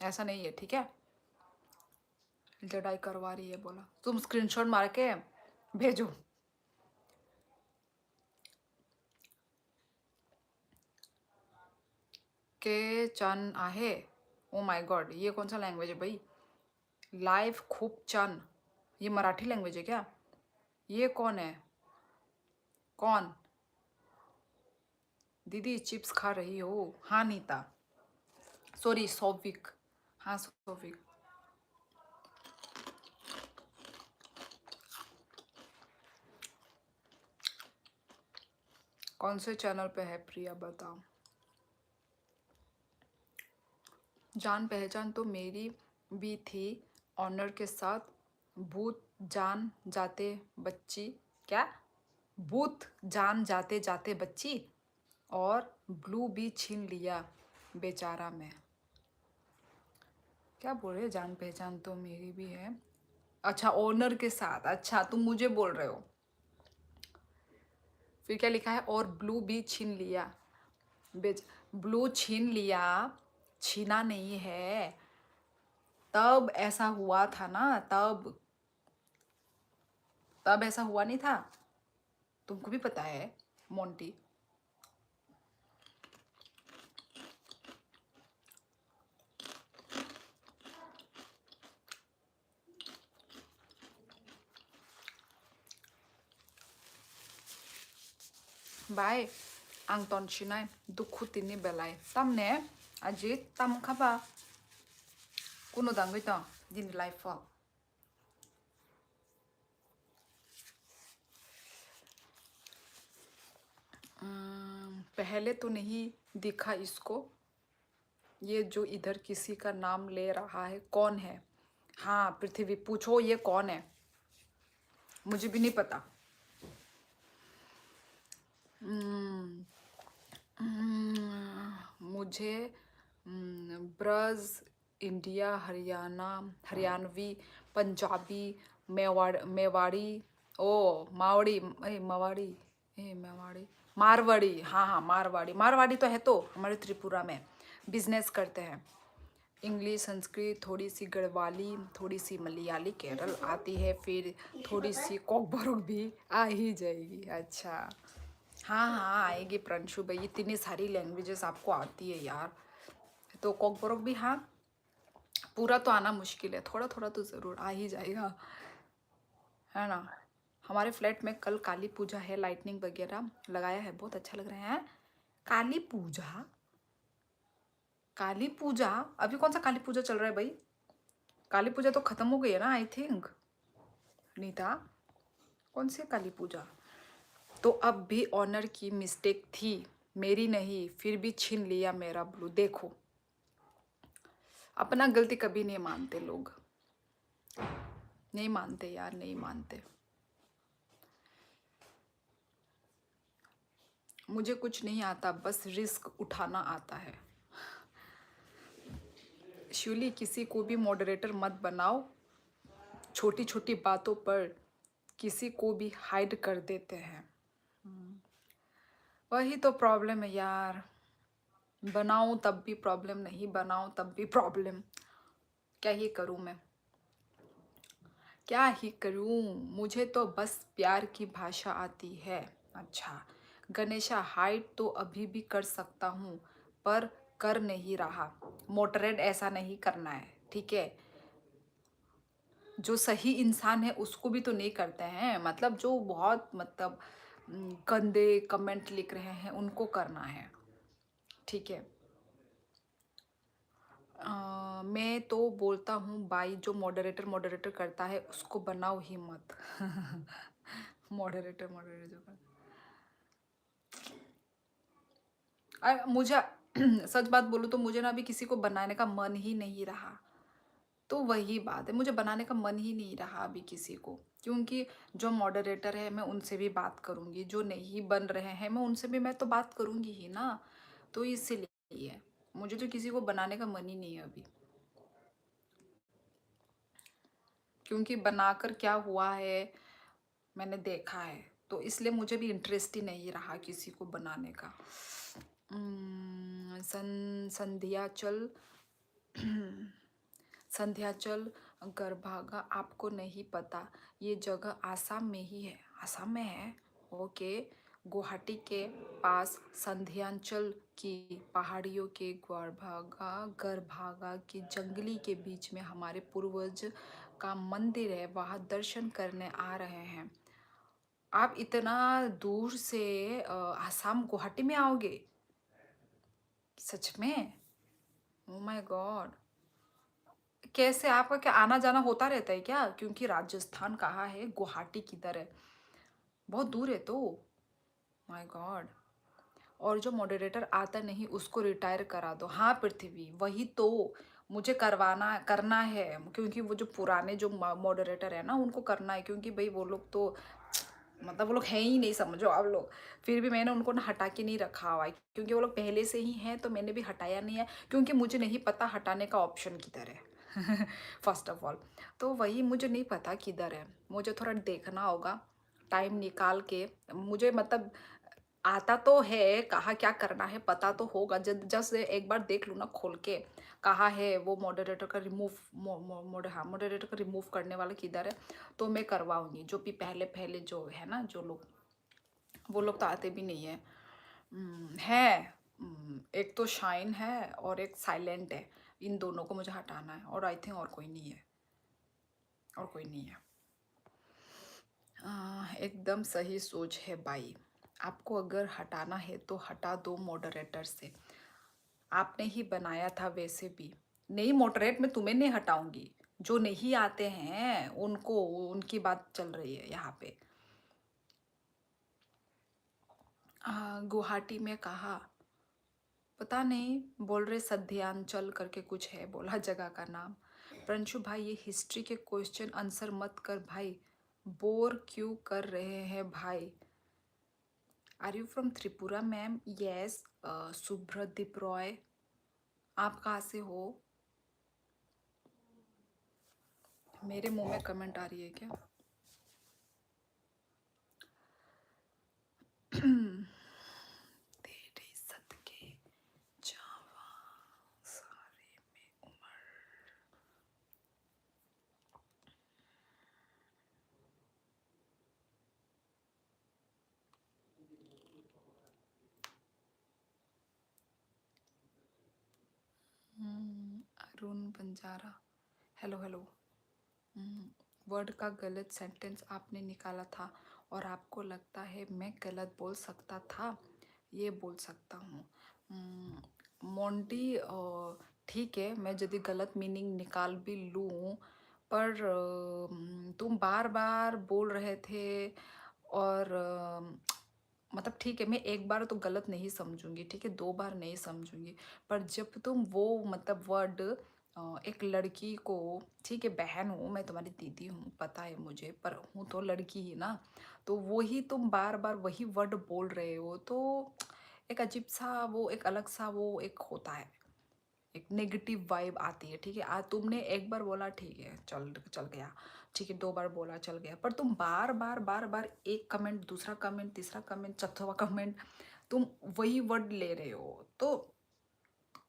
Speaker 1: ऐसा नहीं है, ठीक है। लड़ाई करवा रही है बोला, तुम स्क्रीनशॉट मार के भेजो। के चन आहे, ओ माय गॉड, ये कौन सा लैंग्वेज है भाई। लाइफ खूब चन, ये मराठी लैंग्वेज है क्या। ये कौन है, कौन। दीदी चिप्स खा रही हो। हाँ नीता, सॉरी सौविक, हाँ सौविक। कौन से चैनल पे है प्रिया बताओ। जान पहचान तो मेरी भी थी ऑनर के साथ, भूत जान जाते बच्ची, क्या भूत जान जाते जाते बच्ची, और ब्लू भी छीन लिया बेचारा मैं। क्या बोल रहे, जान पहचान तो मेरी भी है, अच्छा ओनर के साथ, अच्छा तुम मुझे बोल रहे हो। फिर क्या लिखा है, और ब्लू भी छीन लिया बेच, ब्लू छीन लिया, छीना नहीं है, तब ऐसा हुआ था ना, तब ऐसा हुआ नहीं था, तुमको भी पता है मोंटी। बाय आं तनसिनाय दुखु तिनि बेलाय तामने आजि ताम खाबा कुनो दांगै तो दिन लाइफ। पहले तो नहीं दिखा इसको, ये जो इधर किसी का नाम ले रहा है कौन है। हाँ पृथ्वी पूछो ये कौन है, मुझे भी नहीं पता। मुझे ब्रज, इंडिया, हरियाणा, हरियाणवी, पंजाबी, मेवाड़ी, ओ मावड़ी, मवाड़ी, मेवाड़ी, मारवाड़ी, हाँ हाँ मारवाड़ी, मारवाड़ी तो है तो हमारे त्रिपुरा में बिजनेस करते हैं। इंग्लिश, संस्कृत, थोड़ी सी गढ़वाली, थोड़ी सी मलयाली केरल आती है, फिर थोड़ी सी कोकबरोक भी आ ही जाएगी। अच्छा हाँ हाँ आएगी प्रंशु भाई, इतनी सारी लैंग्वेजेस आपको आती है यार, तो कोकबरोक भी हाँ, पूरा तो आना मुश्किल है, थोड़ा थोड़ा तो ज़रूर आ ही जाएगा, है ना। हमारे फ्लैट में कल काली पूजा है, लाइटनिंग वगैरह लगाया है, बहुत अच्छा लग रहा है। काली पूजा, काली पूजा, अभी कौन सा काली पूजा चल रहा है भाई, काली पूजा तो खत्म हो गई है ना आई थिंक। नीता कौन सी काली पूजा, तो अब भी ऑनर की मिस्टेक थी, मेरी नहीं, फिर भी छीन लिया मेरा ब्लू। देखो अपना गलती कभी नहीं मानते लोग, नहीं मानते यार, नहीं मानते। मुझे कुछ नहीं आता, बस रिस्क उठाना आता है। शिवली किसी को भी मॉडरेटर मत बनाओ, छोटी छोटी बातों पर किसी को भी हाइड कर देते हैं, वही तो प्रॉब्लम है यार, बनाऊं तब भी प्रॉब्लम, नहीं बनाऊं तब भी प्रॉब्लम, क्या ही करूं मैं, क्या ही करूं। मुझे तो बस प्यार की भाषा आती है। अच्छा गणेशा, हाइड तो अभी भी कर सकता हूँ पर कर नहीं रहा, मोटरेड ऐसा नहीं करना है, ठीक है। जो सही इंसान है उसको भी तो नहीं करते हैं, मतलब जो बहुत मतलब गंदे कमेंट लिख रहे हैं उनको करना है, ठीक है। मैं तो बोलता हूँ भाई, जो मॉडरेटर मॉडरेटर करता है उसको बनाओ ही मत। मॉडरेटर मॉडरेटर जो करता, मुझे सच बात बोलूँ तो मुझे ना अभी किसी को बनाने का मन ही नहीं रहा, तो वही बात है, मुझे बनाने का मन ही नहीं रहा अभी किसी को, क्योंकि जो मॉडरेटर है मैं उनसे भी बात करूँगी, जो नहीं बन रहे हैं मैं उनसे भी मैं तो बात करूँगी ही ना, तो इसीलिए नहीं है, मुझे तो किसी को बनाने का मन ही नहीं है अभी, क्योंकि बनाकर क्या हुआ है मैंने देखा है, तो इसलिए मुझे भी इंटरेस्ट ही नहीं रहा किसी को बनाने का। संध्याचल संध्याचल गरभागा, आपको नहीं पता ये जगह आसाम में ही है? आसाम में है, ओके। गुवाहाटी के पास संध्यांचल की पहाड़ियों के गरभागा गरभागा की जंगली के बीच में हमारे पूर्वज का मंदिर है, वहाँ दर्शन करने आ रहे हैं। आप इतना दूर से आसाम गुवाहाटी में आओगे? सच में? ओ माय गॉड, कैसे आपका क्या आना जाना होता रहता है क्या? क्योंकि राजस्थान कहाँ है, गुवाहाटी किधर है, बहुत दूर है तो। माय गॉड, और जो मॉडरेटर आता नहीं उसको रिटायर करा दो। हाँ पृथ्वी, वही तो मुझे करवाना करना है, क्योंकि वो जो पुराने जो मॉडरेटर है ना उनको करना है, क्योंकि भाई वो लोग तो मतलब वो लोग हैं ही नहीं, समझो आप लोग। फिर भी मैंने उनको ना हटा के नहीं रखा हुआ है, क्योंकि वो लोग पहले से ही हैं, तो मैंने भी हटाया नहीं है, क्योंकि मुझे नहीं पता हटाने का ऑप्शन किधर है फर्स्ट ऑफ ऑल। तो वही मुझे नहीं पता किधर है, मुझे थोड़ा देखना होगा टाइम निकाल के। मुझे मतलब आता तो है, कहाँ क्या करना है पता तो होगा, जब जस्ट एक बार देख लूँ ना खोल के कहाँ है वो मॉडरेटर का हाँ मॉडरेटर का रिमूव करने वाला किधर है, तो मैं करवाऊंगी। जो भी पहले पहले जो है ना जो लोग, वो लोग तो आते भी नहीं है। है एक तो शाइन है और एक साइलेंट है, इन दोनों को मुझे हटाना है, और आई थिंक और कोई नहीं है, और कोई नहीं है। एकदम सही सोच है भाई, आपको अगर हटाना है तो हटा दो मॉडरेटर से, आपने ही बनाया था वैसे भी। नहीं मॉडरेट में तुम्हें नहीं हटाऊंगी, जो नहीं आते हैं उनको, उनकी बात चल रही है यहाँ पे। गुवाहाटी में कहा पता नहीं, बोल रहे सध्यांचल करके कुछ है, बोला जगह का नाम। प्रणशु भाई ये हिस्ट्री के क्वेश्चन आंसर मत कर भाई, बोर क्यों कर रहे हैं भाई। Are you from Tripura ma'am? Yes. Subradip Roy, आप कहाँ से हो? मेरे मुंह में कमेंट आ रही है क्या? तेरे सदके जावा सारे में उमर। Arun Banjara, hello hello. Word का गलत सेंटेंस आपने निकाला था और आपको लगता है मैं गलत बोल सकता था? ये बोल सकता हूँ मोंटी, ठीक है मैं यदि गलत मीनिंग निकाल भी लूँ, पर तुम बार बार बोल रहे थे, और मतलब ठीक है मैं एक बार तो गलत नहीं समझूंगी, ठीक है दो बार नहीं समझूंगी, पर जब तुम वो मतलब वर्ड एक लड़की को, ठीक है बहन हूँ मैं, तुम्हारी दीदी हूँ पता है मुझे, पर हूँ तो लड़की ही ना, तो वही तुम बार बार वही वर्ड बोल रहे हो, तो एक अजीब सा वो एक अलग सा वो एक होता है, एक नेगेटिव वाइब आती है। ठीक है आज तुमने एक बार बोला ठीक है चल चल गया, ठीक है दो बार बोला चल गया, पर तुम बार बार बार बार एक कमेंट दूसरा कमेंट तीसरा कमेंट चौथा कमेंट तुम वही वर्ड ले रहे हो, तो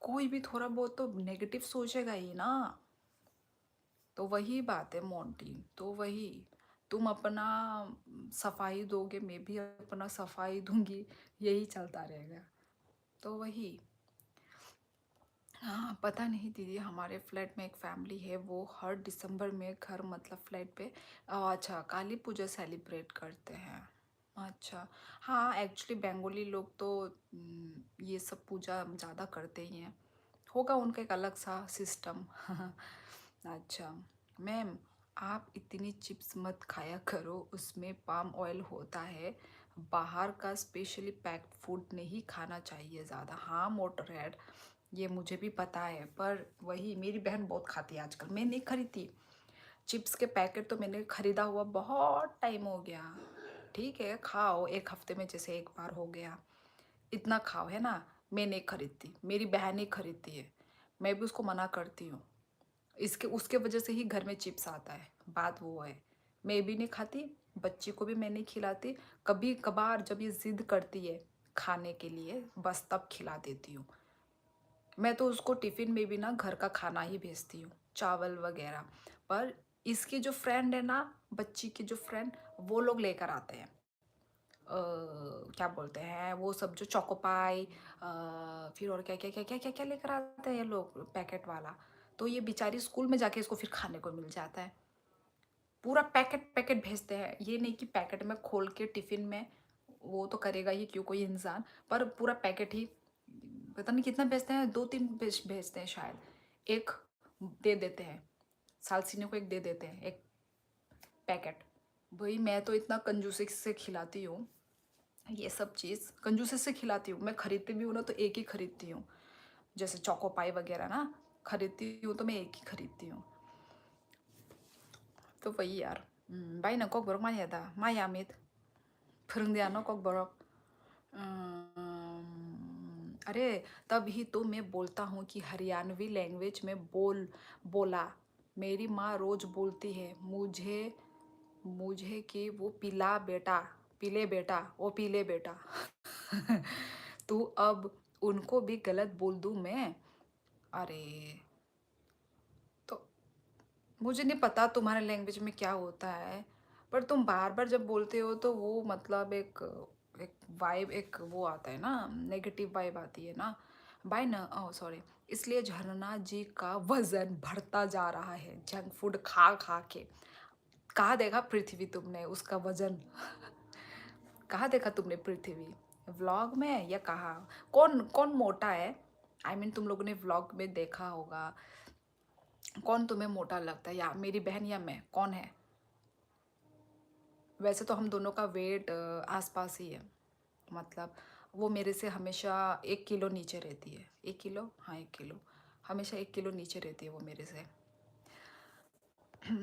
Speaker 1: कोई भी थोड़ा बहुत तो नेगेटिव सोचेगा ही ना। तो वही बात है मोंटी, तो वही तुम अपना सफाई दोगे, मैं भी अपना सफाई दूंगी, यही चलता रहेगा। तो वही हाँ पता नहीं दीदी, हमारे फ्लैट में एक फैमिली है वो हर दिसंबर में घर मतलब फ्लैट पे अच्छा काली पूजा सेलिब्रेट करते हैं। अच्छा हाँ एक्चुअली बंगाली लोग तो ये सब पूजा ज़्यादा करते ही हैं, होगा उनका एक अलग सा सिस्टम अच्छा मैम, आप इतनी चिप्स मत खाया करो, उसमें पाम ऑयल होता है, बाहर का स्पेशली पैक्ड फूड नहीं खाना चाहिए ज़्यादा। हाँ मोटरहेड, ये मुझे भी पता है, पर वही मेरी बहन बहुत खाती है आजकल, मैं नहीं खरीदती चिप्स के पैकेट, तो मैंने ख़रीदा हुआ बहुत टाइम हो गया। ठीक है खाओ एक हफ्ते में जैसे एक बार हो गया, इतना खाओ है ना, मैं नहीं खरीदती, मेरी बहन ही खरीदती है, मैं भी उसको मना करती हूँ। इसके उसके वजह से ही घर में चिप्स आता है, बात वो है। मैं भी नहीं खाती, बच्ची को भी मैं नहीं खिलाती। कभी कभार जब ये जिद करती है खाने के लिए, बस तब खिला देती हूँ। मैं तो उसको टिफ़िन में भी ना घर का खाना ही भेजती हूँ, चावल वगैरह। पर इसकी जो फ्रेंड है ना, बच्ची की जो फ्रेंड, वो लोग लेकर आते हैं क्या बोलते हैं वो सब, जो चोकोपाई, फिर और क्या क्या क्या क्या क्या क्या लेकर आते हैं ये लोग पैकेट वाला। तो ये बेचारी स्कूल में जाके इसको फिर खाने को मिल जाता है। पूरा पैकेट पैकेट भेजते हैं, ये नहीं कि पैकेट में खोल के टिफ़िन में, वो तो करेगा ही क्यों कोई इंसान, पर पूरा पैकेट ही पता नहीं कितना भेजते हैं, 2-3 भेजते हैं शायद। एक दे देते हैं, सालसीने को एक दे देते हैं, एक पैकेट। भाई मैं तो इतना कंजूसी से खिलाती हूँ, ये सब चीज़ कंजूसी से खिलाती हूँ। मैं खरीदती भी हूँ ना तो एक ही खरीदती हूँ, जैसे चोको पाई वगैरह ना खरीदती हूँ तो मैं एक ही खरीदती हूँ। तो वही यार। भाई ना कॉक बरक माया था माया मित फरंग दिया ना कॉक बरक। अरे तभी तो मैं बोलता हूँ कि हरियाणवी लैंग्वेज में बोला। मेरी माँ रोज बोलती है मुझे मुझे कि वो पीले बेटा वो पीले बेटा। तो अब उनको भी गलत बोल दूँ मैं? अरे तो मुझे नहीं पता तुम्हारे लैंग्वेज में क्या होता है, पर तुम बार बार जब बोलते हो तो वो मतलब एक एक वाइब, एक वो आता है ना, नेगेटिव वाइब आती है ना। बाय ना, ओह सॉरी। इसलिए झरना जी का वजन बढ़ता जा रहा है जंक फूड खा खा के। कहाँ देखा पृथ्वी तुमने उसका वजन? कहाँ देखा तुमने पृथ्वी? व्लॉग में या कहाँ? कौन कौन मोटा है? आई मीन तुम लोगों ने व्लॉग में देखा होगा। कौन तुम्हें मोटा लगता है, या मेरी बहन या मैं, कौन है? वैसे तो हम दोनों का वेट आसपास ही है, मतलब वो मेरे से हमेशा 1 किलो नीचे रहती है। 1 किलो, हाँ 1 किलो, हमेशा 1 किलो नीचे रहती है वो मेरे से।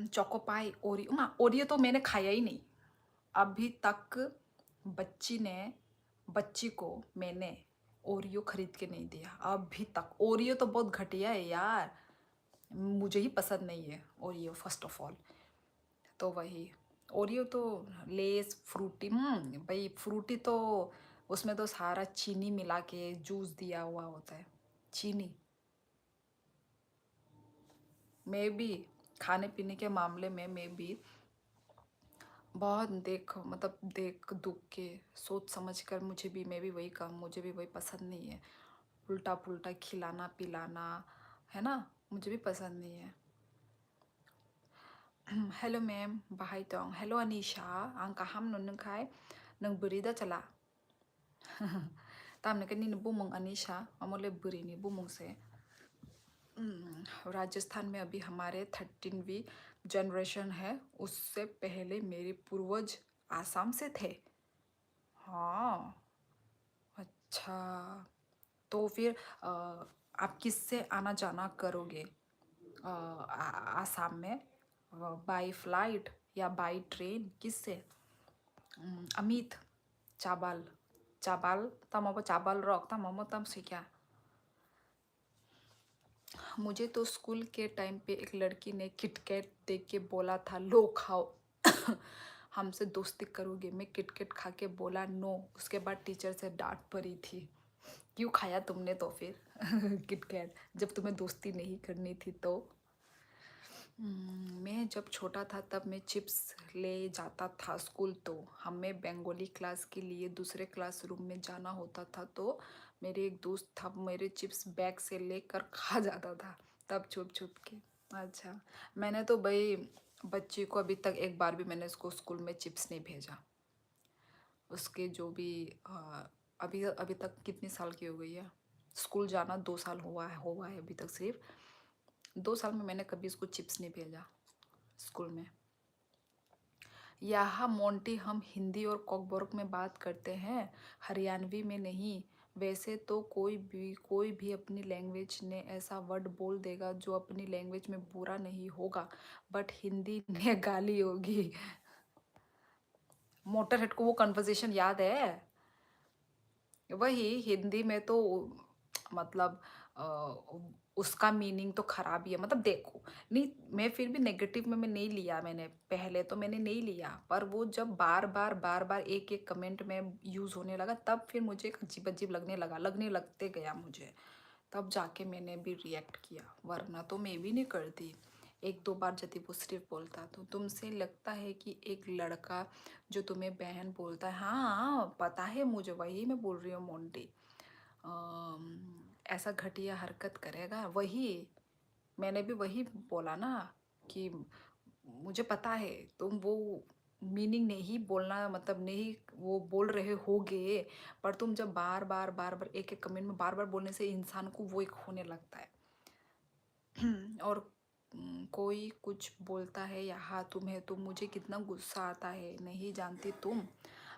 Speaker 1: चोकोपाई ओरियो, हाँ ओरियो तो मैंने खाया ही नहीं अभी तक। बच्ची को मैंने ओरियो खरीद के नहीं दिया अभी तक। ओरियो तो बहुत घटिया है यार, मुझे ही पसंद नहीं है ओरियो फर्स्ट ऑफ ऑल। तो वही ओरियो तो लेस फ्रूटी, भाई फ्रूटी तो उसमें तो सारा चीनी मिला के जूस दिया हुआ होता है, चीनी। मैं भी खाने पीने के मामले में मैं भी बहुत देख दुख के सोच समझ कर मैं भी वही काम, मुझे भी वही पसंद नहीं है। उल्टा पुल्टा खिलाना पिलाना, है ना, मुझे भी पसंद नहीं है। हेलो मैम बाहाय दं, हेलो अनीशा आं गाहाम नुनोंखाय नों बोरै दा चला? तामने के नीन बुमुंग अनीशा अमोले बुरीनी बुमुंग से। राजस्थान में अभी हमारे 13वीं जनरेशन है, उससे पहले मेरे पूर्वज आसाम से थे। हाँ, अच्छा। तो फिर आप किससे आना जाना करोगे आसाम में? बाय फ्लाइट या बाय ट्रेन, किससे? अमित चाबाल चाबाल तमाबो चाबाल रॉक तमामो तम से क्या? मुझे तो स्कूल के टाइम पे एक लड़की ने किटकैट देख के बोला था लो खाओ। हमसे दोस्ती करोगे? मैं किटकैट खा के बोला नो। उसके बाद टीचर से डांट पड़ी थी। क्यों खाया तुमने तो फिर किटकैट, जब तुम्हें दोस्ती नहीं करनी थी तो? मैं जब छोटा था तब मैं चिप्स ले जाता था स्कूल, तो हमें बंगाली क्लास के लिए दूसरे क्लासरूम में जाना होता था, तो मेरे एक दोस्त था मेरे चिप्स बैग से लेकर खा जाता था तब छुप छुप के। अच्छा, मैंने तो भाई बच्ची को अभी तक एक बार भी मैंने उसको स्कूल में चिप्स नहीं भेजा। उसके जो भी अभी अभी तक कितनी साल की हो गई है, स्कूल जाना 2 साल हुआ है अभी तक। सिर्फ 2 साल में मैंने कभी उसको चिप्स नहीं भेजा स्कूल में। यहाँ मोंटी हम हिंदी और कॉकबोरक में बात करते हैं, हरियाणवी में नहीं। वैसे तो कोई भी अपनी लैंग्वेज ने ऐसा वर्ड बोल देगा जो अपनी लैंग्वेज में बुरा नहीं होगा, बट हिंदी ने गाली होगी। मोटरहेड को वो कन्वर्सेशन याद है? वही हिंदी में तो मतलब अ, उसका मीनिंग तो खराब ही है। मतलब देखो, नहीं मैं फिर भी नेगेटिव में मैं नहीं लिया, मैंने पहले तो मैंने नहीं लिया, पर वो जब बार बार एक एक कमेंट में यूज होने लगा तब फिर मुझे एक अजीब अजीब लगने लगते गया मुझे। तब जाके मैंने भी रिएक्ट किया, वरना तो मैं भी नहीं करती। एक दो बार यदि वो सिर्फ बोलता तो तुमसे लगता है कि एक लड़का जो तुम्हें बहन बोलता है, हाँ पता है मुझे, वही मैं बोल रही हूँ मोंटी, ऐसा घटिया हरकत करेगा, वही मैंने भी वही बोला ना कि मुझे पता है तुम वो मीनिंग नहीं बोलना, मतलब नहीं वो बोल रहे होगे, पर तुम जब बार बार एक एक कमेंट में बार बार बोलने से इंसान को वो एक होने लगता है। और कोई कुछ बोलता है यहाँ तुम्हें तो मुझे कितना गुस्सा आता है, नहीं जानती तुम।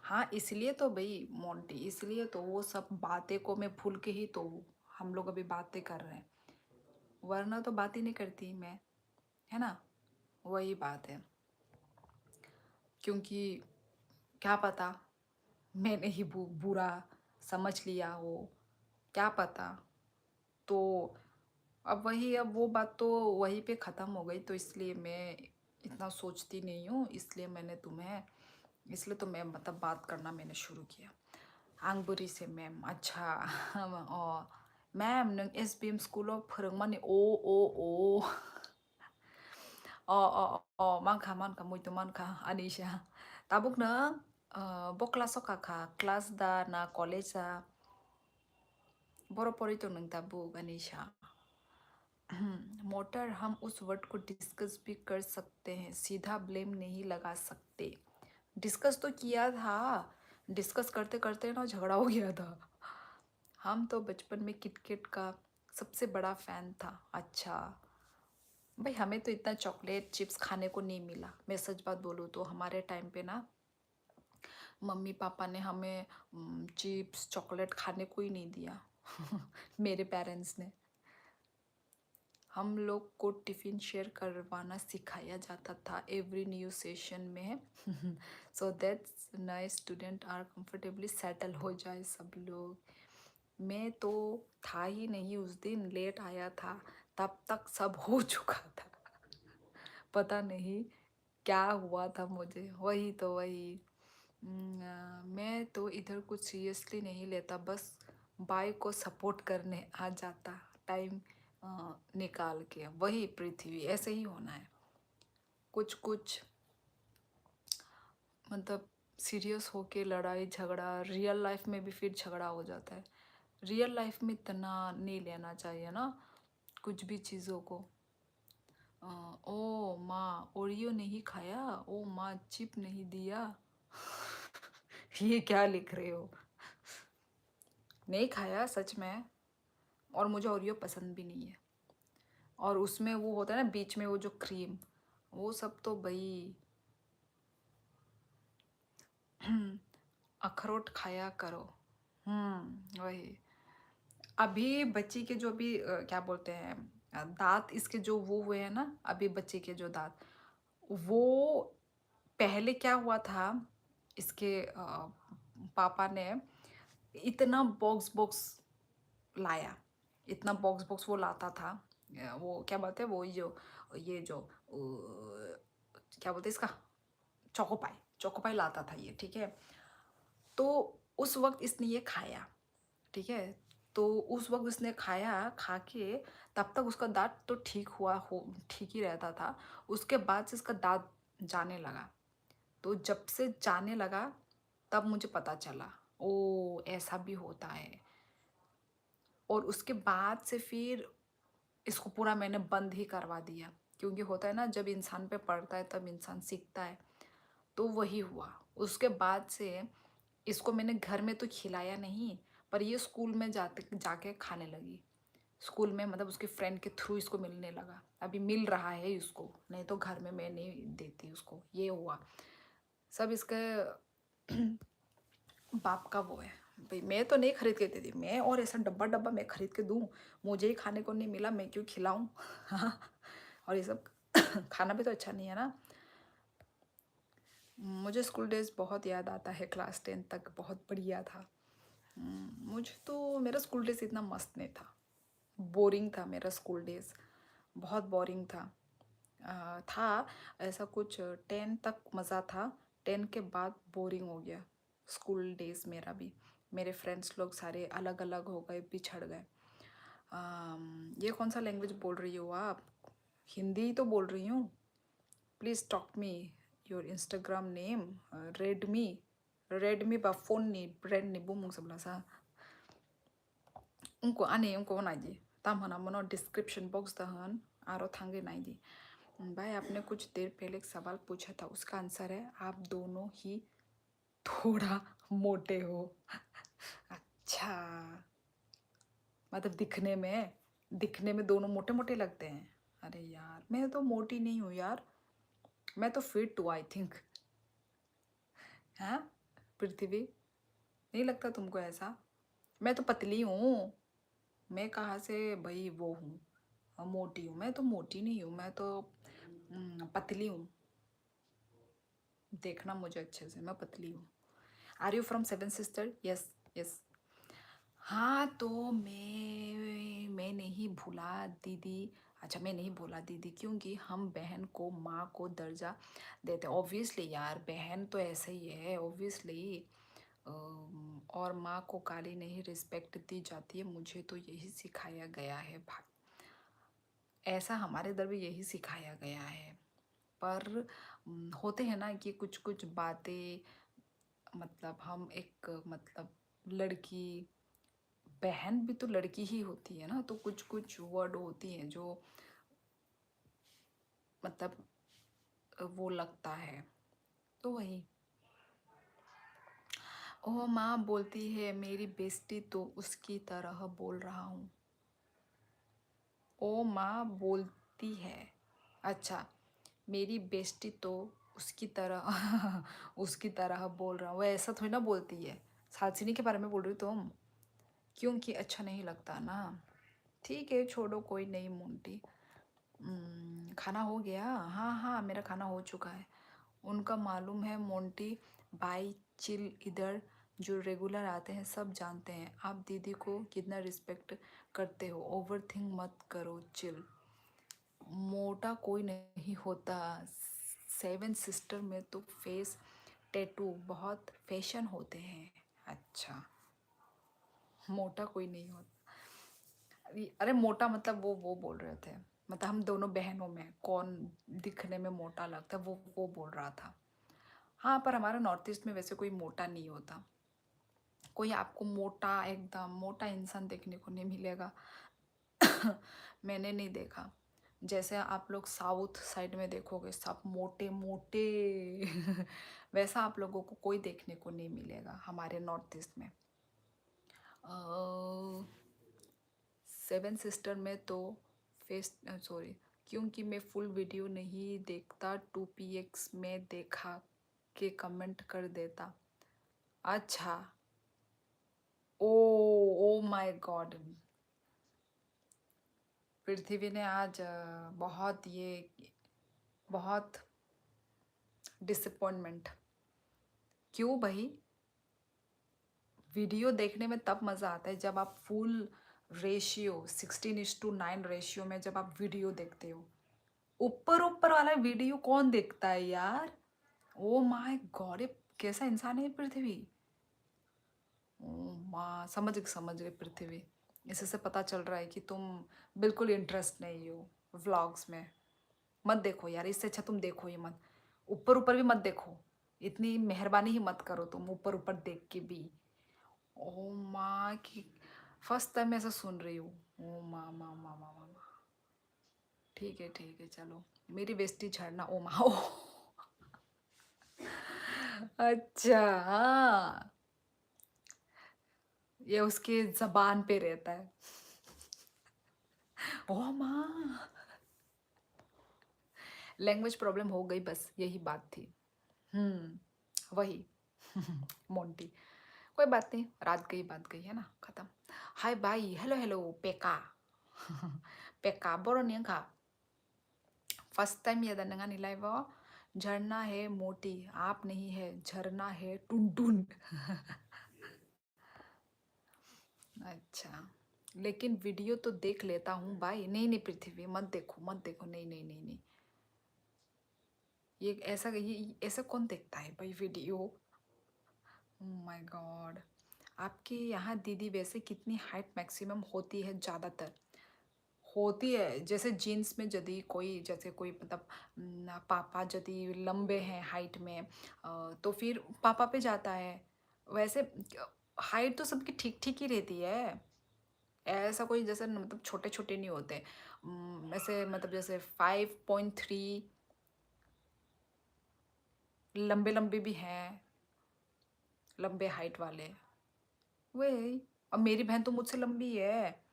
Speaker 1: हाँ इसलिए तो भाई मोंटी, इसलिए तो वो सब बातें को मैं भूल के ही तो हम लोग अभी बातें कर रहे हैं, वरना तो बात ही नहीं करती मैं, है ना। वही बात है, क्योंकि क्या पता मैंने ही बुरा समझ लिया हो, क्या पता। तो अब वही, अब वो बात तो वहीं पे ख़त्म हो गई, तो इसलिए मैं इतना सोचती नहीं हूँ, इसलिए मैंने तुम्हें, इसलिए तो मैं मतलब बात करना मैंने शुरू किया। आंगबुरी से मैम, अच्छा मैम नों SBM स्कूल फोरोंमानि ओ मानखा मुइतो मानखा अनिशा ताबुक नों ब क्लासाव काखा क्लास दा ना कॉलेज दा बर' परितो नों ताबुक अनिशा। मोटर, हम उस वर्ड को डिस्कस भी कर सकते हैं, सीधा ब्लेम नहीं लगा सकते। डिस्कस तो किया था, डिस्कस करते करते ना झगड़ा हो गया था। हम तो बचपन में किटकेट का सबसे बड़ा फैन था। अच्छा भाई, हमें तो इतना चॉकलेट चिप्स खाने को नहीं मिला, मैं सच बात बोलूँ तो हमारे टाइम पे ना मम्मी पापा ने हमें चिप्स चॉकलेट खाने को ही नहीं दिया। मेरे पेरेंट्स ने। हम लोग को टिफ़िन शेयर करवाना सिखाया जाता था एवरी न्यू सेशन में। सो दैट्स नए स्टूडेंट आर कंफर्टेबली सेटल हो जाए सब लोग। मैं तो था ही नहीं उस दिन, लेट आया था, तब तक सब हो चुका था। पता नहीं क्या हुआ था मुझे, वही तो वही। मैं तो इधर कुछ सीरियसली नहीं लेता, बस बाय को सपोर्ट करने आ जाता टाइम निकाल के। वही पृथ्वी, ऐसे ही होना है। कुछ कुछ मतलब सीरियस होके लड़ाई झगड़ा रियल लाइफ में भी फिर झगड़ा हो जाता है। रियल लाइफ में इतना नहीं लेना चाहिए ना कुछ भी चीज़ों को। ओ माँ ओरियो नहीं खाया, ओ माँ चिप नहीं दिया। ये क्या लिख रहे हो? नहीं खाया सच में, और मुझे ओरियो पसंद भी नहीं है। और उसमें वो होता है ना बीच में वो जो क्रीम, वो सब तो भाई। अखरोट खाया करो। वही। अभी बच्ची के जो भी क्या बोलते हैं दांत इसके जो वो हुए हैं ना, अभी बच्चे के जो दांत, वो पहले क्या हुआ था, इसके पापा ने इतना बॉक्स बॉक्स लाया, इतना बॉक्स बॉक्स वो लाता था। वो क्या बोलते हैं वो जो ये जो क्या बोलते हैं इसका, चोकोपाई, चोकोपाई लाता था ये, ठीक है। तो उस वक्त इसने ये खाया, ठीक है। तो उस वक्त उसने खाया, खा के तब तक उसका दांत तो ठीक हुआ हो, ठीक ही रहता था। उसके बाद से इसका दांत जाने लगा। तो जब से जाने लगा तब मुझे पता चला ओ ऐसा भी होता है। और उसके बाद से फिर इसको पूरा मैंने बंद ही करवा दिया, क्योंकि होता है ना जब इंसान पे पड़ता है तब इंसान सीखता है। तो वही हुआ। उसके बाद से इसको मैंने घर में तो खिलाया नहीं, पर ये स्कूल में जाते जाके खाने लगी। स्कूल में मतलब उसके फ्रेंड के थ्रू इसको मिलने लगा, अभी मिल रहा है इसको, नहीं तो घर में मैं नहीं देती उसको। ये हुआ सब इसके बाप का वो है। भाई मैं तो नहीं खरीद के देती मैं, और ऐसा डब्बा डब्बा मैं खरीद के दूँ, मुझे ही खाने को नहीं मिला मैं क्यों खिलाऊँ। हाँ, और ये सब खाना भी तो अच्छा नहीं है ना। मुझे स्कूल डेज बहुत याद आता है, क्लास 10 तक बहुत बढ़िया था। मुझे तो मेरा स्कूल डेज इतना मस्त नहीं था, बोरिंग था मेरा स्कूल डेज, बहुत बोरिंग था। था ऐसा कुछ 10 तक मज़ा था, 10 के बाद बोरिंग हो गया स्कूल डेज मेरा भी। मेरे फ्रेंड्स लोग सारे अलग अलग हो गए, बिछड़ गए। ये कौन सा लैंग्वेज बोल रही हो आप? हिंदी ही तो बोल रही हूँ। Please talk me your Instagram name. Redmi बा फोन नी ब्रांड नी बुमुंग सबला सा उनको आने उनको नाइदी ताम हना मनो डिस्क्रिप्शन बॉक्स दहन आरो थांगे नाइदी। भाई आपने कुछ देर पहले एक सवाल पूछा था, उसका आंसर है आप दोनों ही थोड़ा मोटे हो। अच्छा, मतलब दिखने में दोनों मोटे मोटे लगते हैं। अरे यार मैं तो मोटी नहीं हूँ यार, मैं तो फिट हूँ आई थिंक। हाँ पृथ्वी, नहीं लगता तुमको ऐसा? मैं तो पतली हूँ, मैं कहाँ से भाई वो हूँ मोटी हूँ? मैं तो मोटी नहीं हूँ, मैं तो पतली हूँ। देखना मुझे अच्छे से, मैं पतली हूँ। Are you from seven sister? Yes yes. हाँ तो मैं नहीं भूला दीदी। अच्छा मैं नहीं बोला दीदी क्योंकि हम बहन को माँ को दर्जा देते हैं। ऑब्वियसली यार, बहन तो ऐसे ही है ऑब्वियसली। और माँ को गाली नहीं रिस्पेक्ट दी जाती है, मुझे तो यही सिखाया गया है भाई। ऐसा हमारे इधर भी यही सिखाया गया है। पर होते हैं ना कि कुछ कुछ बातें, मतलब हम एक मतलब लड़की, बहन भी तो लड़की ही होती है ना, तो कुछ कुछ वर्ड होती हैं जो मतलब वो लगता है, तो वही। ओ माँ बोलती है मेरी बेइज्जती तो उसकी तरह बोल रहा हूँ। ओ माँ बोलती है, अच्छा मेरी बेइज्जती तो उसकी तरह उसकी तरह बोल रहा हूँ, वो ऐसा थोड़ी ना बोलती है। सालसिनी के बारे में बोल रही हो तुम? क्योंकि अच्छा नहीं लगता ना। ठीक है छोड़ो, कोई नहीं मोंटी। खाना हो गया? हाँ हाँ मेरा खाना हो चुका है। उनका मालूम है मोंटी भाई, चिल इधर जो रेगुलर आते हैं सब जानते हैं आप दीदी को कितना रिस्पेक्ट करते हो। ओवर थिंक मत करो, चिल। मोटा कोई नहीं होता, सेवन सिस्टर में तो फेस टैटू बहुत फैशन होते हैं। अच्छा, मोटा कोई नहीं होता। अरे मोटा मतलब वो बोल रहे थे, मतलब हम दोनों बहनों में कौन दिखने में मोटा लगता है, वो बोल रहा था। हाँ पर हमारा नॉर्थ ईस्ट में वैसे कोई मोटा नहीं होता। कोई आपको मोटा एकदम मोटा इंसान देखने को नहीं मिलेगा। मैंने नहीं देखा। जैसे आप लोग साउथ साइड में देखोगे सब मोटे मोटे वैसा आप लोगों को कोई देखने को नहीं मिलेगा हमारे नॉर्थ ईस्ट में। सेवन सिस्टर में तो फेस सॉरी, क्योंकि मैं फुल वीडियो नहीं देखता, 2px में देखा के कमेंट कर देता। अच्छा, ओ ओ माय गॉड, पृथ्वी ने आज बहुत डिसअपॉइंटमेंट। क्यों भाई? वीडियो देखने में तब मज़ा आता है जब आप फुल रेशियो 16:9 रेशियो में जब आप वीडियो देखते हो। ऊपर ऊपर वाला वीडियो कौन देखता है यार? ओ माय गॉड, ये कैसा इंसान है ये पृथ्वी? ओ माँ, समझ गए पृथ्वी। इसी से पता चल रहा है कि तुम बिल्कुल इंटरेस्ट नहीं हो व्लॉग्स में। मत देखो यार, इससे अच्छा तुम देखो ही मत। ऊपर ऊपर भी मत देखो, इतनी मेहरबानी ही मत करो तुम ऊपर ऊपर देख के भी। ओ माँ की फर्स्ट टाइम ऐसा सुन रही हूँ। ओ माँ माँ माँ माँ माँ माँ। ठीक है चलो, मेरी बेइज्जती झड़ना। ओ माँ ओ अच्छा हाँ, ये उसके जबान पे रहता है। ओ माँ, लैंग्वेज प्रॉब्लम हो गई, बस यही बात थी। वही मोंटी। कोई बात नहीं, बात गई है ना, खत्म। हाय बाई, हेलो हेलो पेका पेका बोरोनियंका। फर्स्ट टाइम ये दंगा निलाई वो। झरना है मोटी, आप नहीं है, झरना है टुन टुन अच्छा, लेकिन वीडियो तो देख लेता हूँ भाई। नहीं नहीं पृथ्वी, मत देखो मत देखो, नहीं नहीं नहीं नहीं। ये ऐसा कौन देखता है भाई वीडियो? My God. आपके यहाँ दीदी वैसे कितनी हाइट मैक्सिमम होती है ज़्यादातर? होती है जैसे जीन्स में यदि कोई, जैसे कोई मतलब पापा यदि लंबे हैं हाइट में, तो फिर पापा पे जाता है। वैसे हाइट तो सबकी ठीक ठीक ही रहती है। ऐसा कोई जैसे मतलब छोटे छोटे नहीं होते। ऐसे मतलब जैसे 5.3 लंबे लंबे भी हैं, लंबे हाइट वाले। वही। अब मेरी बहन तो मुझसे लंबी है।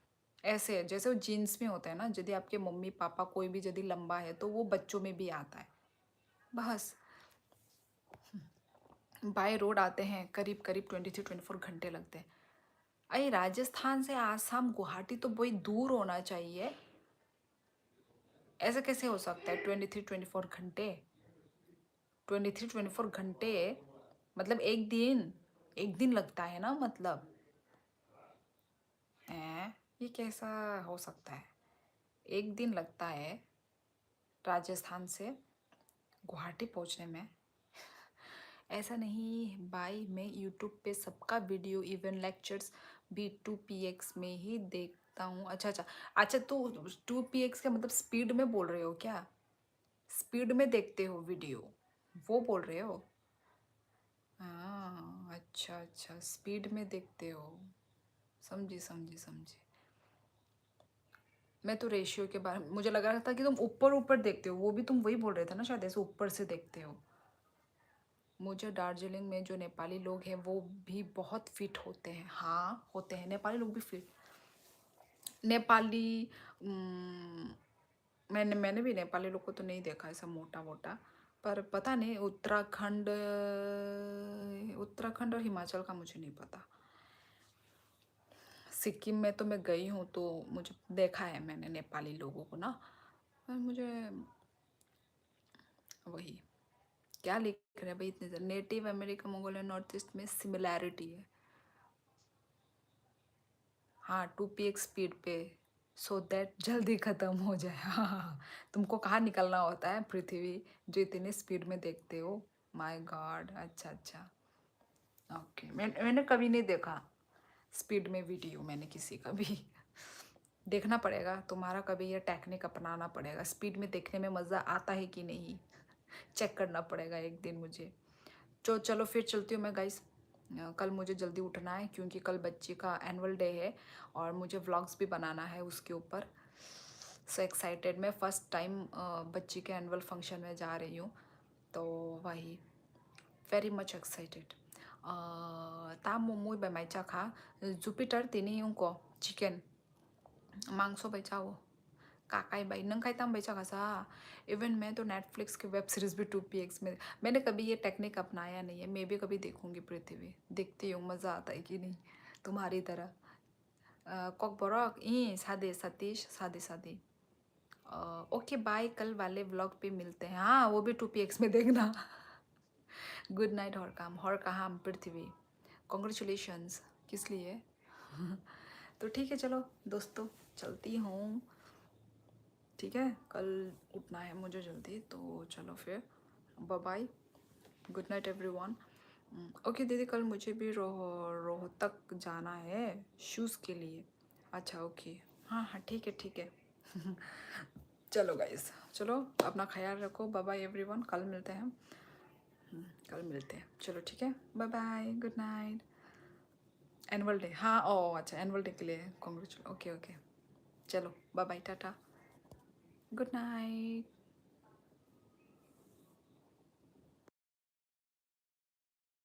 Speaker 1: ऐसे जैसे वो जीन्स में होता है ना, यदि आपके मम्मी पापा कोई भी यदि लंबा है तो वो बच्चों में भी आता है। बस। बाय रोड आते हैं करीब करीब 23-24 घंटे लगते हैं। अरे राजस्थान से आसाम गुवाहाटी तो वही दूर होना चाहिए। ऐसे कैसे हो सकता है 23-24 घंटे? 23-24 घंटे मतलब एक दिन लगता है ना मतलब। है, ये कैसा हो सकता है? एक दिन लगता है राजस्थान से गुवाहाटी पहुंचने में। ऐसा नहीं भाई, मैं यूट्यूब पे सबका वीडियो इवन लेक्चर्स भी 2px में ही देखता हूँ। अच्छा अच्छा। अच्छा तो 2px का मतलब स्पीड में बोल रहे हो क्या? स्पीड में देखते हो वीडियो, वो बोल रहे हो? हाँ अच्छा अच्छा, स्पीड में देखते हो। समझी समझी समझी। मैं तो रेशियो के बारे में मुझे लग रहा था कि तुम ऊपर ऊपर देखते हो, वो भी तुम वही बोल रहे थे ना शायद, ऐसे ऊपर से देखते हो। मुझे दार्जिलिंग में जो नेपाली लोग हैं वो भी बहुत फिट होते हैं। हाँ होते हैं, नेपाली लोग भी फिट। नेपाली मैंने भी नेपाली लोग को तो नहीं देखा ऐसा मोटा मोटा। पर पता नहीं उत्तराखंड और हिमाचल का मुझे नहीं पता। सिक्किम में तो मैं गई हूँ तो मुझे देखा है मैंने नेपाली लोगों को ना। पर मुझे वही, क्या लिख रहे हैं भाई इतने सारे? Native America Mongolian north east में सिमिलैरिटी है। हाँ 2px स्पीड पे, सो दैट जल्दी ख़त्म हो जाए। हाँ हाँ हाँ। तुमको कहाँ निकलना होता है पृथ्वी, जो इतनी स्पीड में देखते हो? My God. अच्छा अच्छा। ओके, मैंने कभी नहीं देखा स्पीड में वीडियो, मैंने किसी का भी। देखना पड़ेगा, तुम्हारा कभी ये टेक्निक अपनाना पड़ेगा। स्पीड में देखने में मज़ा आता है कि नहीं, चेक करना पड़ेगा एक दिन मुझे। चलो फिर चलती हूँ मैं गाइस। कल मुझे जल्दी उठना है क्योंकि कल बच्ची का एनुअल डे है और मुझे व्लॉग्स भी बनाना है उसके ऊपर। सो एक्साइटेड, मैं फ़र्स्ट टाइम बच्ची के एनुअल फंक्शन में जा रही हूँ, तो वही very much excited. তা মোমোই বামাইচা খা जुपिटर तिनी उनको चिकन मांसो बैचा वो काकाई बाई नंग खाई तम बैचा खासा। इवन मैं तो नेटफ्लिक्स की वेब सीरीज़ भी 2px में, मैंने कभी ये टेक्निक अपनाया नहीं है। मैं भी कभी देखूंगी पृथ्वी, देखती हूँ मज़ा आता है कि नहीं तुम्हारी तरह। कॉक बरक ई सादे सतीश सादे सादे। ओके बाय, कल वाले व्लॉग पे मिलते हैं। हाँ वो भी 2px में देखना। गुड नाइट हर काम पृथ्वी। कॉन्ग्रेचुलेशंस। किस लिए? तो ठीक है चलो दोस्तों, चलती हूँ। ठीक है, कल उठना है मुझे जल्दी, तो चलो फिर bye bye. Good night everyone. Okay दीदी, कल मुझे भी रोहतक जाना है शूज़ के लिए। अच्छा ओके, हाँ हाँ ठीक है ठीक है। चलो गाइस, चलो अपना ख्याल रखो। बाय बाय एवरीवन, कल मिलते हैं। कल मिलते हैं, चलो ठीक है, bye bye, good night. Annual day, हाँ ओ अच्छा एनुअल डे के लिए कॉन्ग्रेचुलेट। ओके ओके, चलो बाय बाय, टाटा, गुड नाइट।